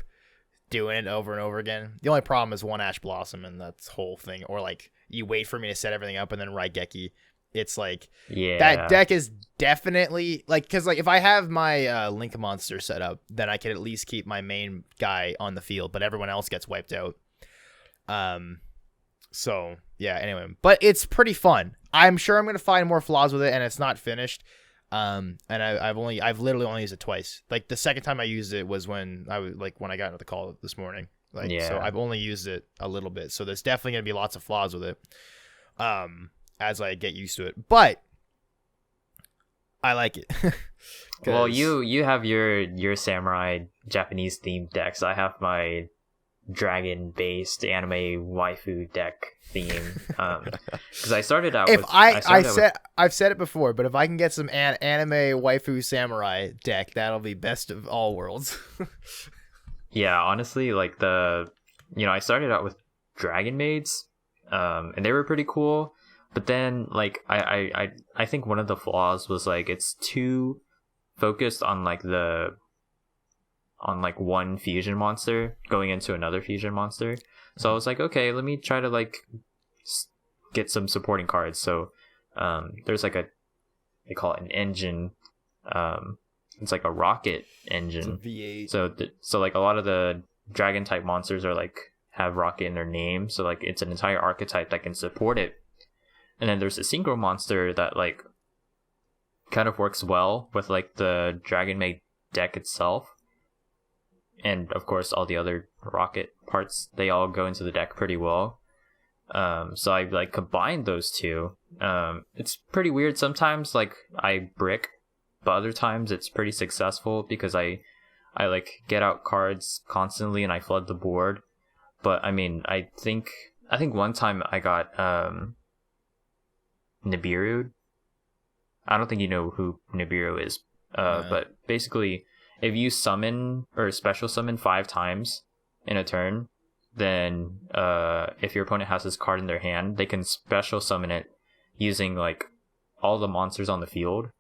doing it over and over again. The only problem is one Ash Blossom and that whole thing, or like you wait for me to set everything up and then Raigeki. It's like that deck is definitely like, because like if I have my Link monster set up, then I can at least keep my main guy on the field, but everyone else gets wiped out. So yeah, anyway, but it's pretty fun. I'm sure I'm gonna find more flaws with it, and it's not finished. And I've literally only used it twice. Like the second time I used it was when I got into the call this morning. So I've only used it a little bit. So there's definitely gonna be lots of flaws with it. As I get used to it, but I like it. Well, you have your samurai Japanese themed decks. I have my dragon based anime waifu deck theme. Because I started out. I've said it before, but if I can get some anime waifu samurai deck, that'll be best of all worlds. Yeah, honestly, like I started out with dragon maids, and they were pretty cool. But then, like, I think one of the flaws was like it's too focused on one fusion monster going into another fusion monster. So I was like, okay, let me try to like get some supporting cards. So there's like they call it an engine. It's like a rocket engine. It's a V8. So like a lot of the dragon type monsters are like have rocket in their name. So like it's an entire archetype that can support it. And then there's a synchro monster that like kind of works well with like the Dragon Maid deck itself. And of course all the other rocket parts, they all go into the deck pretty well. So I like combined those two. It's pretty weird. Sometimes like I brick, but other times it's pretty successful because I like get out cards constantly and I flood the board. But I mean, I think one time I got Nibiru. I don't think you know who Nibiru is. But basically, if you summon or special summon 5 times in a turn, then if your opponent has this card in their hand, they can special summon it using like all the monsters on the field.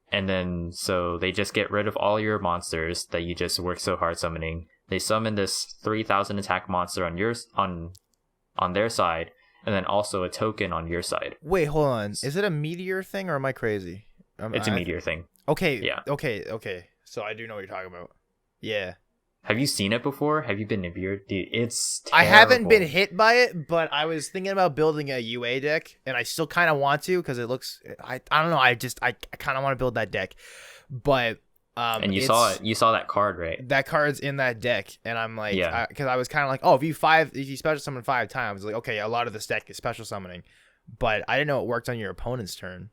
And then so they just get rid of all your monsters that you just worked so hard summoning. They summon this 3,000 attack monster on their side, and then also a token on your side. Wait, hold on. Is it a meteor thing or am I crazy? It's a meteor thing. Okay. Yeah. Okay. So I do know what you're talking about. Yeah. Have you seen it before? Have you been Nibiru? Dude, it's terrible. I haven't been hit by it, but I was thinking about building a UA deck, and I still kind of want to because it looks. I don't know. I kind of want to build that deck, but. And you saw it. You saw that card, right? That card's in that deck, and I'm like, yeah, because I was kind of like, oh, if you special summon 5 times, like, okay, a lot of this deck is special summoning, but I didn't know it worked on your opponent's turn.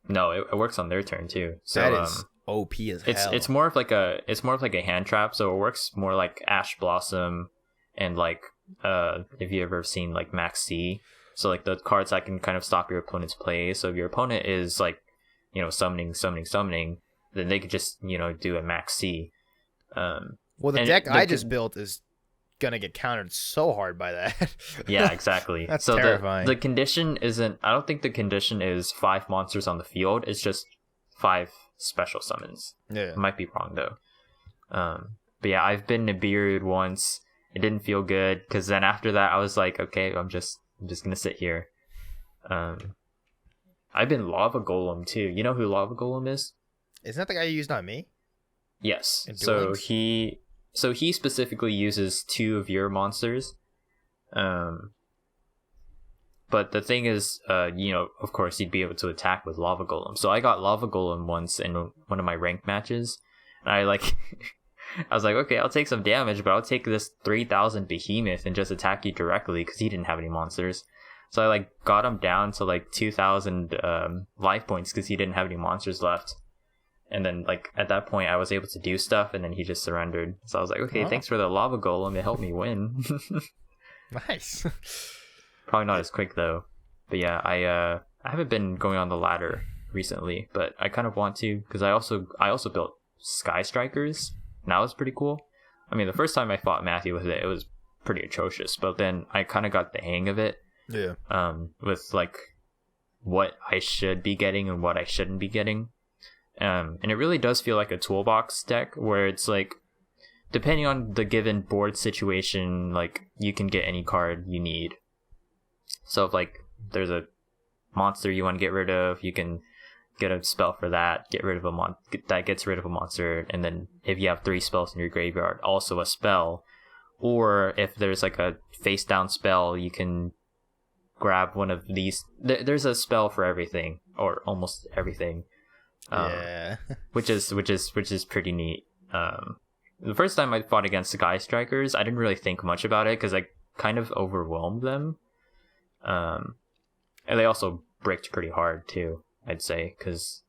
No, it works on their turn too. So that is OP as hell. It's more of like a hand trap, so it works more like Ash Blossom, and like if you ever seen like Max C, so like the cards that can kind of stop your opponent's play. So if your opponent is like, summoning. Then they could just, do a max C. Well, the deck I just built is gonna get countered so hard by that. Yeah, exactly. That's terrifying. The condition isn't. I don't think the condition is 5 monsters on the field. It's just 5 special summons. Yeah, I might be wrong though. But yeah, I've been Nibiru'd once. It didn't feel good because then after that I was like, okay, I'm just gonna sit here. I've been Lava Golem too. You know who Lava Golem is? Isn't that the guy you used on me? Yes. So he specifically uses 2 of your monsters. But the thing is, of course, you'd be able to attack with Lava Golem. So I got Lava Golem once in one of my ranked matches, and I was like, okay, I'll take some damage, but I'll take this 3,000 behemoth and just attack you directly because he didn't have any monsters. So I got him down to 2,000 life points because he didn't have any monsters left. And then, at that point, I was able to do stuff, and then he just surrendered. So I was like, okay, thanks for the Lava Golem. It helped me win. Nice. Probably not as quick, though. But yeah, I haven't been going on the ladder recently, but I kind of want to because I also built Sky Strikers, and that was pretty cool. I mean, the first time I fought Matthew with it, it was pretty atrocious, but then I kind of got the hang of it. Yeah. With like what I should be getting and what I shouldn't be getting. And it really does feel like a toolbox deck where it's like, depending on the given board situation, like you can get any card you need. So if like there's a monster you want to get rid of, you can get a spell for that, get rid of that gets rid of a monster, and then if you have 3 spells in your graveyard, also a spell. Or if there's like a face down spell, you can grab one of these. There's a spell for everything, or almost everything. Yeah. which is pretty neat. The first time I fought against Sky Strikers, I didn't really think much about it because I kind of overwhelmed them. And they also bricked pretty hard too, I'd say, because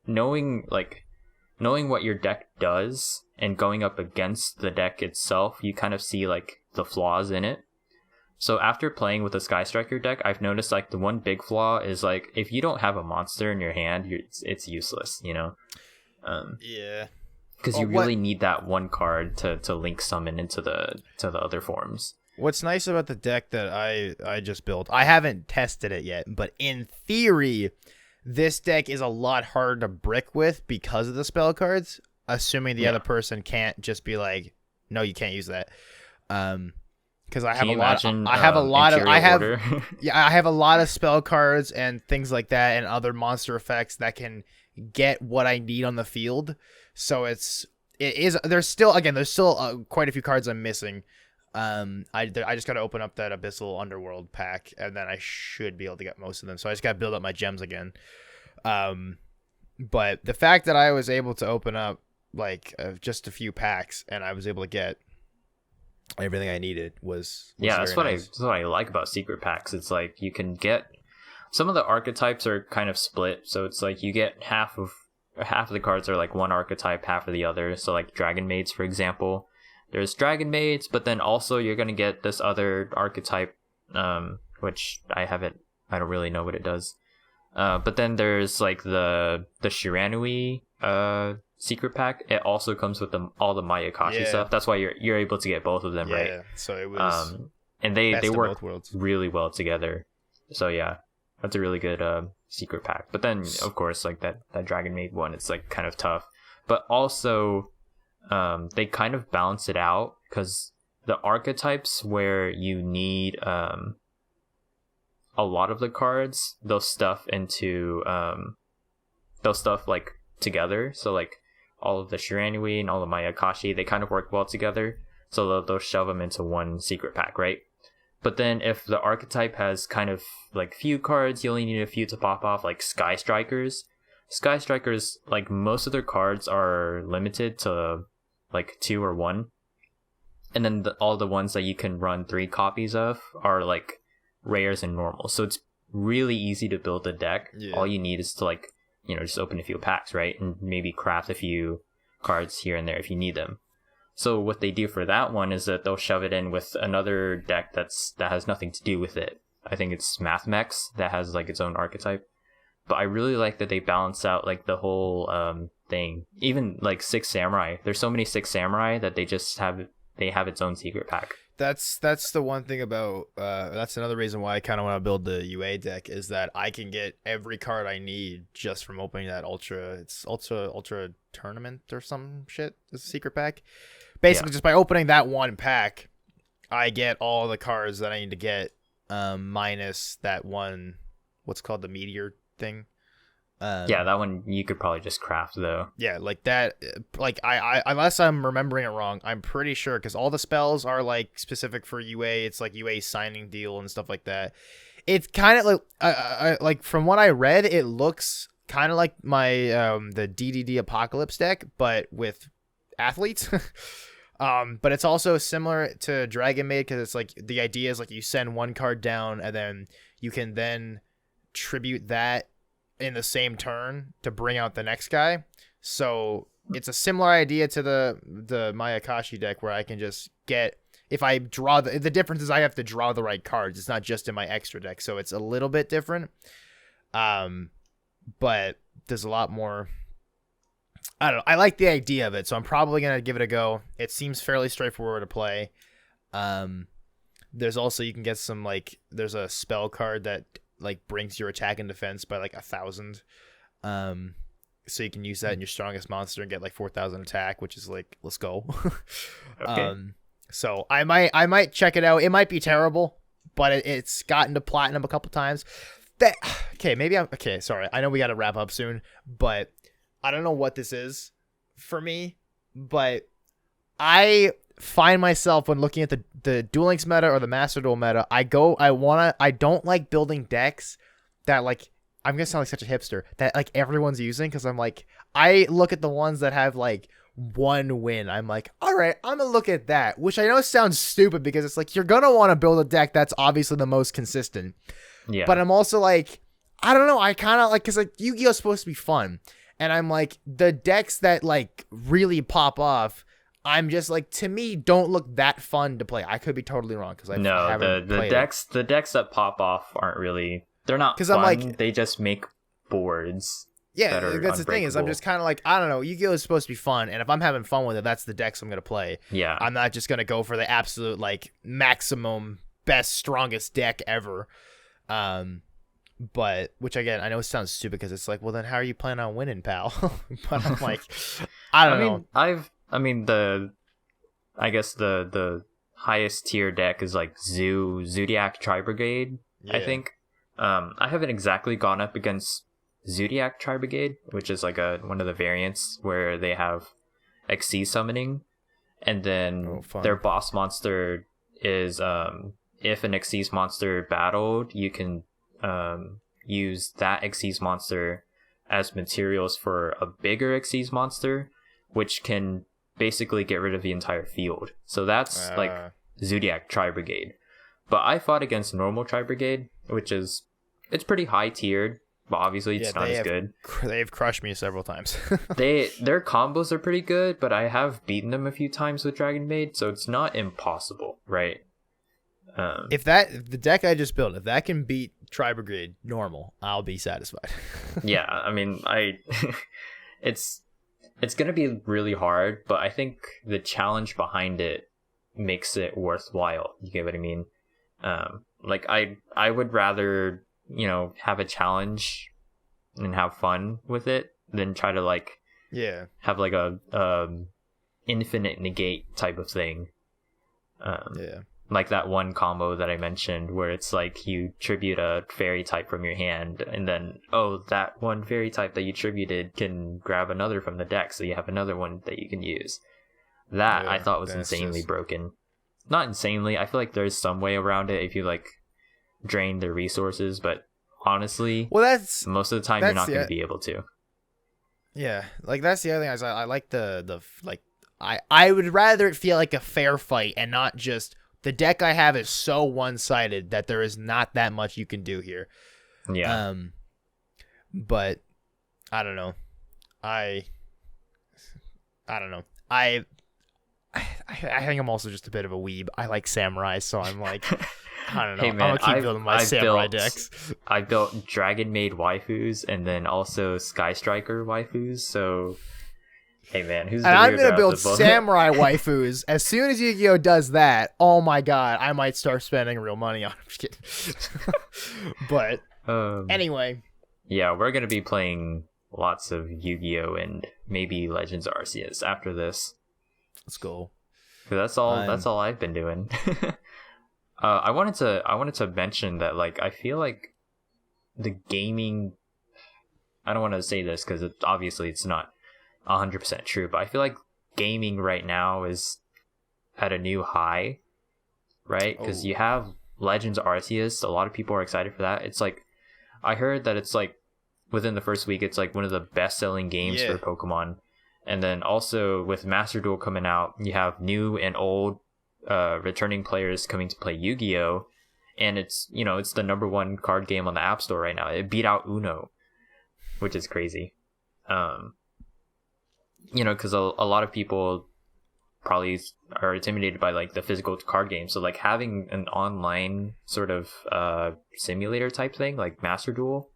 knowing what your deck does and going up against the deck itself, you kind of see like the flaws in it. So after playing with the Sky Striker deck, I've noticed like the one big flaw is like if you don't have a monster in your hand, it's useless, you know. Yeah. Because you really need that one card to link summon into the other forms. What's nice about the deck that I just built, I haven't tested it yet, but in theory, this deck is a lot harder to brick with because of the spell cards, assuming the other person can't just be like, no, you can't use that. Because I have a lot of spell cards and things like that and other monster effects that can get what I need on the field. So there's still quite a few cards I'm missing. I just got to open up that Abyssal Underworld pack, and then I should be able to get most of them. So I just got to build up my gems again. But the fact that I was able to open up like just a few packs and I was able to get everything I needed was that's what I like about secret packs. It's like you can get some of the archetypes are kind of split, so it's like you get half of the cards are like one archetype, half of the other. So like Dragon Maids, for example, there's Dragon Maids, but then also you're gonna get this other archetype, which I don't really know what it does. But then there's like the Shiranui secret pack. It also comes with all the Mayakashi stuff. That's why you're able to get both of them, right? Yeah. So it was and they work really well together. So yeah, that's a really good secret pack. But then of course like that Dragon Maid one, it's like kind of tough. But also they kind of balance it out because the archetypes where you need a lot of the cards, they'll stuff like together. So like all of the Shiranui and all the Mayakashi, they kind of work well together. So they'll shove them into one secret pack, right? But then if the archetype has kind of like few cards, you only need a few to pop off, like Sky Strikers. Sky Strikers, like most of their cards are limited to like 2 or 1. And then all the ones that you can run 3 copies of are like rares and normal. So it's really easy to build a deck. Yeah. All you need is to like, just open a few packs, right? And maybe craft a few cards here and there if you need them. So what they do for that one is that they'll shove it in with another deck that has nothing to do with it. I think it's Mathmex that has like its own archetype. But I really like that they balance out like the whole thing. Even like Six Samurai. There's so many Six Samurai that they have its own secret pack. That's the one thing about that's another reason why I kind of want to build the UA deck is that I can get every card I need just from opening that ultra tournament or some shit. It's a secret pack. Basically, just by opening that one pack, I get all the cards that I need to get, minus that one. What's called the meteor thing. That one you could probably just craft though. Yeah, like that. Like I unless I'm remembering it wrong, I'm pretty sure because all the spells are like specific for UA. It's like UA signing deal and stuff like that. It's kind of like like from what I read, it looks kind of like my the DDD Apocalypse deck, but with athletes. But it's also similar to Dragon Maid because it's like the idea is like you send one card down and then you can then tribute that in the same turn to bring out the next guy. So it's a similar idea to the Mayakashi deck where I can just get, if I draw the difference is I have to draw the right cards. It's not just in my extra deck. So it's a little bit different. but there's a lot more. I don't know. I like the idea of it, so I'm probably gonna give it a go. It seems fairly straightforward to play. Um, there's also you can get some like there's a spell card that like brings your attack and defense by like 1,000. So you can use that in your strongest monster and get like 4,000 attack, which is like let's go. Okay. So I might check it out. It might be terrible, but it's gotten to platinum a couple times. That okay? Maybe I'm okay. Sorry, I know we got to wrap up soon, but I don't know what this is for me, but I find myself when looking at the Duel Links meta or the Master Duel meta, I don't like building decks that like I'm gonna sound like such a hipster that like everyone's using because I'm like I look at the ones that have like one win. I'm like, all right, I'm gonna look at that, which I know sounds stupid because it's like you're gonna want to build a deck that's obviously the most consistent. Yeah. But I'm also like, I don't know, I kind of like because like Yu-Gi-Oh's supposed to be fun, and I'm like the decks that like really pop off. I'm just like to me don't look that fun to play. I could be totally wrong because I No, haven't the played decks the decks that pop off aren't really they're not because fun. I'm like They just make boards yeah, that are that's the thing is I'm unbreakable. just kind of like I don't know. Yu-Gi-Oh is supposed to be fun, and if I'm having fun with it, that's the decks I'm gonna play. Yeah. I'm not just gonna go for the absolute like maximum best strongest deck ever. But which again I know it sounds stupid because it's like well then how are you planning on winning, pal? But I'm like I don't know. I mean I guess the highest tier deck is like Zodiac Tri Brigade, I Yeah. think. I haven't exactly gone up against Zodiac Tri Brigade, which is like one of the variants where they have XC summoning, and then Fun. their boss monster is if an Xyz monster battled, you can use that Xyz monster as materials for a bigger Xyz monster, which can basically get rid of the entire field. So that's like Zodiac Tri Brigade. But I fought against normal Tri Brigade, which is it's pretty high tiered, but obviously it's not as good. They've crushed me several times. Their combos are pretty good, but I have beaten them a few times with Dragon Maid, so it's not impossible, right? If the deck I just built, if that can beat Tri Brigade normal, I'll be satisfied. Yeah, I mean, it's gonna be really hard, but I think the challenge behind it makes it worthwhile. You get what I mean? Like I would rather have a challenge and have fun with it than try to like have like a infinite negate type of thing. Like that one combo that I mentioned where it's like you tribute a fairy type from your hand and then that one fairy type that you tributed can grab another from the deck, so you have another one that you can use. That I thought was insanely broken. Not insanely, I feel like there's some way around it if you like drain the resources, but honestly, that's most of the time you're not going to be able to. Yeah, like that's the other thing. I like the like I would rather it feel like a fair fight and not just the deck I have is so one-sided that there is not that much you can do here. Yeah. But I don't know. I don't know. I think I'm also just a bit of a weeb. I like samurai, so I'm like, I don't know. Hey man, I'm gonna keep building my samurai decks. I built Dragon Maid waifus and then also Sky Striker waifus. So, hey man, who's the weirdo? I'm gonna build samurai waifus. As soon as Yu-Gi-Oh does that, oh my god, I might start spending real money on. I'm just kidding. But anyway, yeah, we're gonna be playing lots of Yu-Gi-Oh and maybe Legends Arceus after this. Let's go. That's all I've been doing. I wanted to mention that like I feel like the gaming. I don't want to say this because obviously it's not 100% true, but I feel like gaming right now is at a new high, right? Because you have Legends Arceus. A lot of people are excited for that. It's like I heard that it's like within the first week, it's like one of the best-selling games for Pokemon. And then also with Master Duel coming out, you have new and old returning players coming to play Yu-Gi-Oh! And it's it's the #1 card game on the App Store right now. It beat out Uno, which is crazy. Because a lot of people probably are intimidated by like the physical card game. So like having an online sort of simulator type thing like Master Duel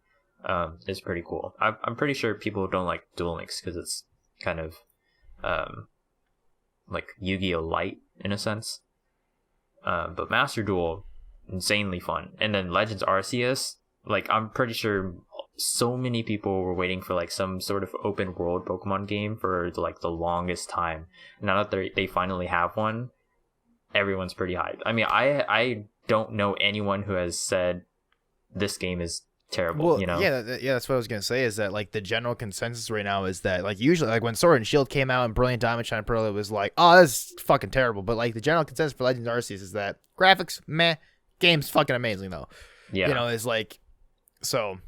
is pretty cool. I'm pretty sure people don't like Duel Links because it's kind of like Yu-Gi-Oh! Light in a sense. But Master Duel, insanely fun. And then Legends Arceus, like I'm pretty sure so many people were waiting for like some sort of open world Pokemon game for like the longest time. Now that they finally have one, everyone's pretty hyped. I mean, I don't know anyone who has said this game is terrible. Well, you know? yeah, that's what I was gonna say. Is that like the general consensus right now is that like usually like when Sword and Shield came out and Brilliant Diamond Shine Pearl, it was like, oh, this is fucking terrible. But like the general consensus for Legends Arceus is that graphics, meh, game's fucking amazing though. Yeah. You know, it's like so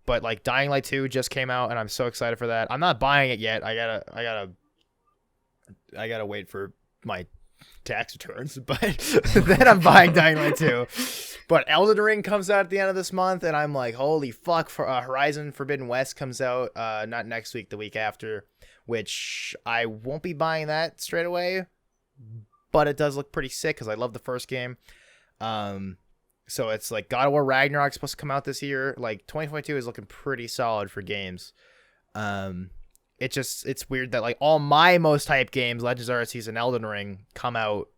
but like Dying Light 2 just came out and I'm so excited for that. I'm not buying it yet. I gotta wait for my tax returns, but then I'm buying Dying Light 2. But Elden Ring comes out at the end of this month, and I'm like, holy fuck! For Horizon Forbidden West comes out not next week, the week after, which I won't be buying that straight away, but it does look pretty sick because I love the first game. So it's like God of War Ragnarok's supposed to come out this year. Like 2022 is looking pretty solid for games. It's weird that like all my most hyped games, Legends Arceus and Elden Ring, come out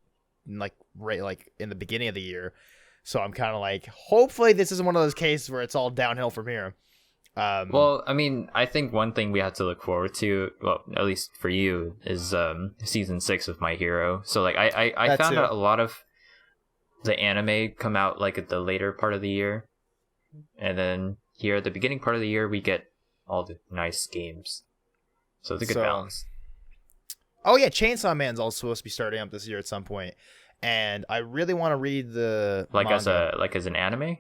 like right like in the beginning of the year. So I'm kind of like, hopefully this isn't one of those cases where it's all downhill from here. Well, I mean, I think one thing we have to look forward to, well, at least for you, is season 6 of My Hero. So like I found out a lot of the anime come out like at the later part of the year, and then here at the beginning part of the year we get all the nice games. So it's a good balance. Oh yeah, Chainsaw Man's also supposed to be starting up this year at some point, and I really want to read the manga. as an anime.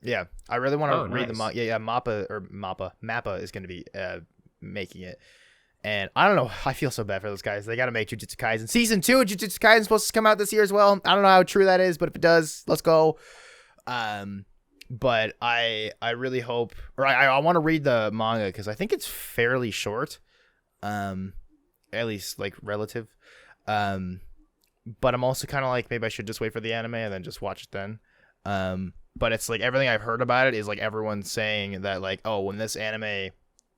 Yeah, I really want to read nice. the manga. Yeah, Mappa is going to be making it, and I don't know. I feel so bad for those guys. They got to make Jujutsu Kaisen season 2. Jujutsu Kaisen is supposed to come out this year as well. I don't know how true that is, but if it does, let's go. But I really hope, or I want to read the manga because I think it's fairly short. At least like relative. But I'm also kind of like, maybe I should just wait for the anime and then just watch it then. But it's like everything I've heard about it is like everyone's saying that like, oh, when this anime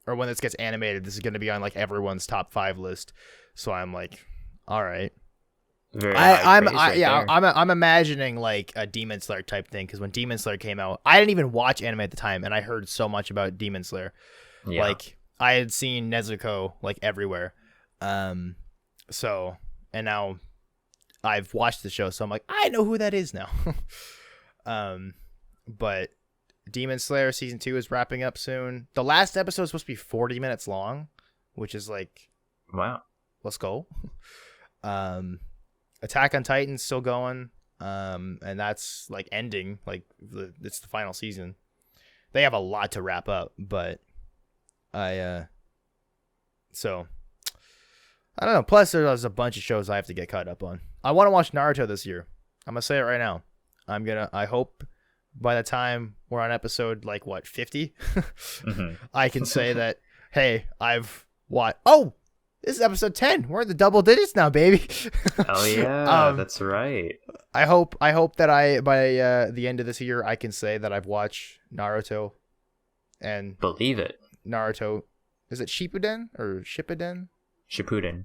or when this gets animated, this is going to be on like everyone's top 5 list. So I'm like, all right. I'm imagining like a Demon Slayer type thing because when Demon Slayer came out, I didn't even watch anime at the time, and I heard so much about Demon Slayer. Yeah. Like I had seen Nezuko like everywhere. So and now I've watched the show, so I'm like, I know who that is now. But Demon Slayer season 2 is wrapping up soon. The last episode is supposed to be 40 minutes long, which is like, wow, let's go. Attack on Titan's still going, and that's like ending. Like it's the final season. They have a lot to wrap up, but so I don't know. Plus, there's a bunch of shows I have to get caught up on. I want to watch Naruto this year. I'm gonna say it right now. I hope by the time we're on episode like what 50, mm-hmm. I can say that hey, I've watched. Oh, this is episode 10. We're in the double digits now, baby. Oh yeah, that's right. I hope that by the end of this year I can say that I've watched Naruto. And believe it. Naruto, is it Shippuden or Shippuden? Shippuden.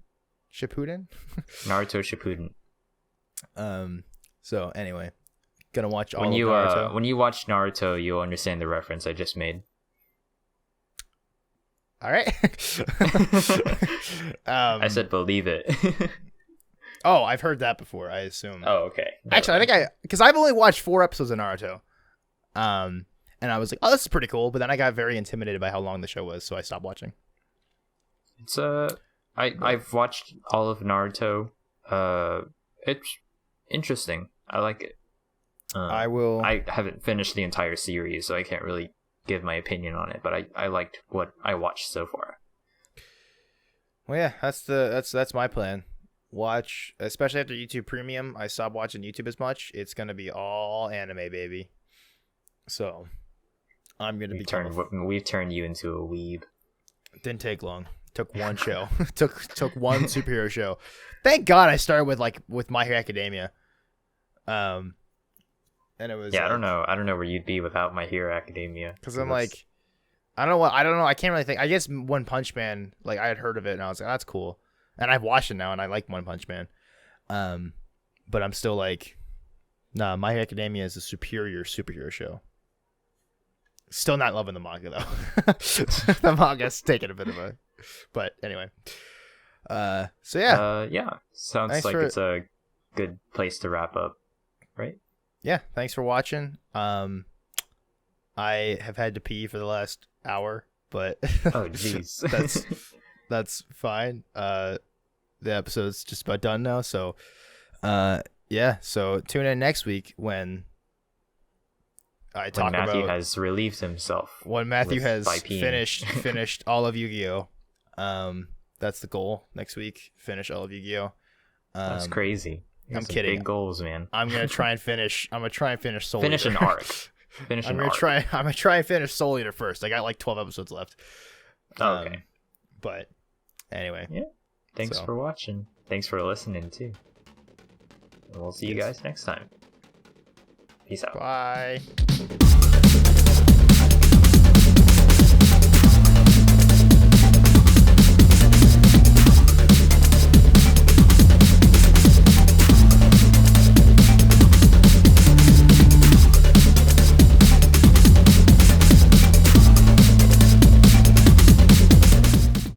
Naruto Shippuden. So anyway, gonna watch all of Naruto. When you watch Naruto, you'll understand the reference I just made. All right. I said believe it. Oh, I've heard that before, I assume. Oh, okay. Actually, I think because I've only watched 4 episodes of Naruto. And I was like, oh, this is pretty cool. But then I got very intimidated by how long the show was, so I stopped watching. It's I've watched all of Naruto. It's interesting. I like it. I haven't finished the entire series, so I can't really give my opinion on it. But I liked what I watched so far. Well, yeah, that's my plan. Watch, especially after YouTube Premium. I stopped watching YouTube as much. It's gonna be all anime, baby. So I'm gonna We've turned you into a weeb. Didn't take long. Took one show. took one superhero show. Thank God I started with My Hero Academia. And it was I don't know where you'd be without My Hero Academia. Because I'm like, I don't know what. I don't know. I can't really think. I guess One Punch Man. Like I had heard of it and I was like, that's cool. And I've watched it now and I like One Punch Man. But I'm still like, nah. My Hero Academia is a superior superhero show. Still not loving the manga though. The manga's taking a bit of a. But anyway. So yeah. Yeah. Sounds Thanks like for- it's a good place to wrap up, right? Yeah. Thanks for watching. I have had to pee for the last hour, but Oh, jeez. that's fine. The episode's just about done now, so yeah. So tune in next week when I When talk Matthew about has relieved himself. when Matthew has by peeing. finished all of Yu-Gi-Oh. That's the goal next week. Finish all of Yu-Gi-Oh. That's crazy. You I'm got some kidding. Big goals, man. I'm gonna try and finish Soul Finish Eater. an arc. Finish I'm an gonna arc. try. I'm gonna try and finish Soul Eater first. I got like 12 episodes left. Okay. But anyway, Yeah. Thanks So- for watching. Thanks for listening too. And we'll see you Yes. guys next time. Peace out. bye.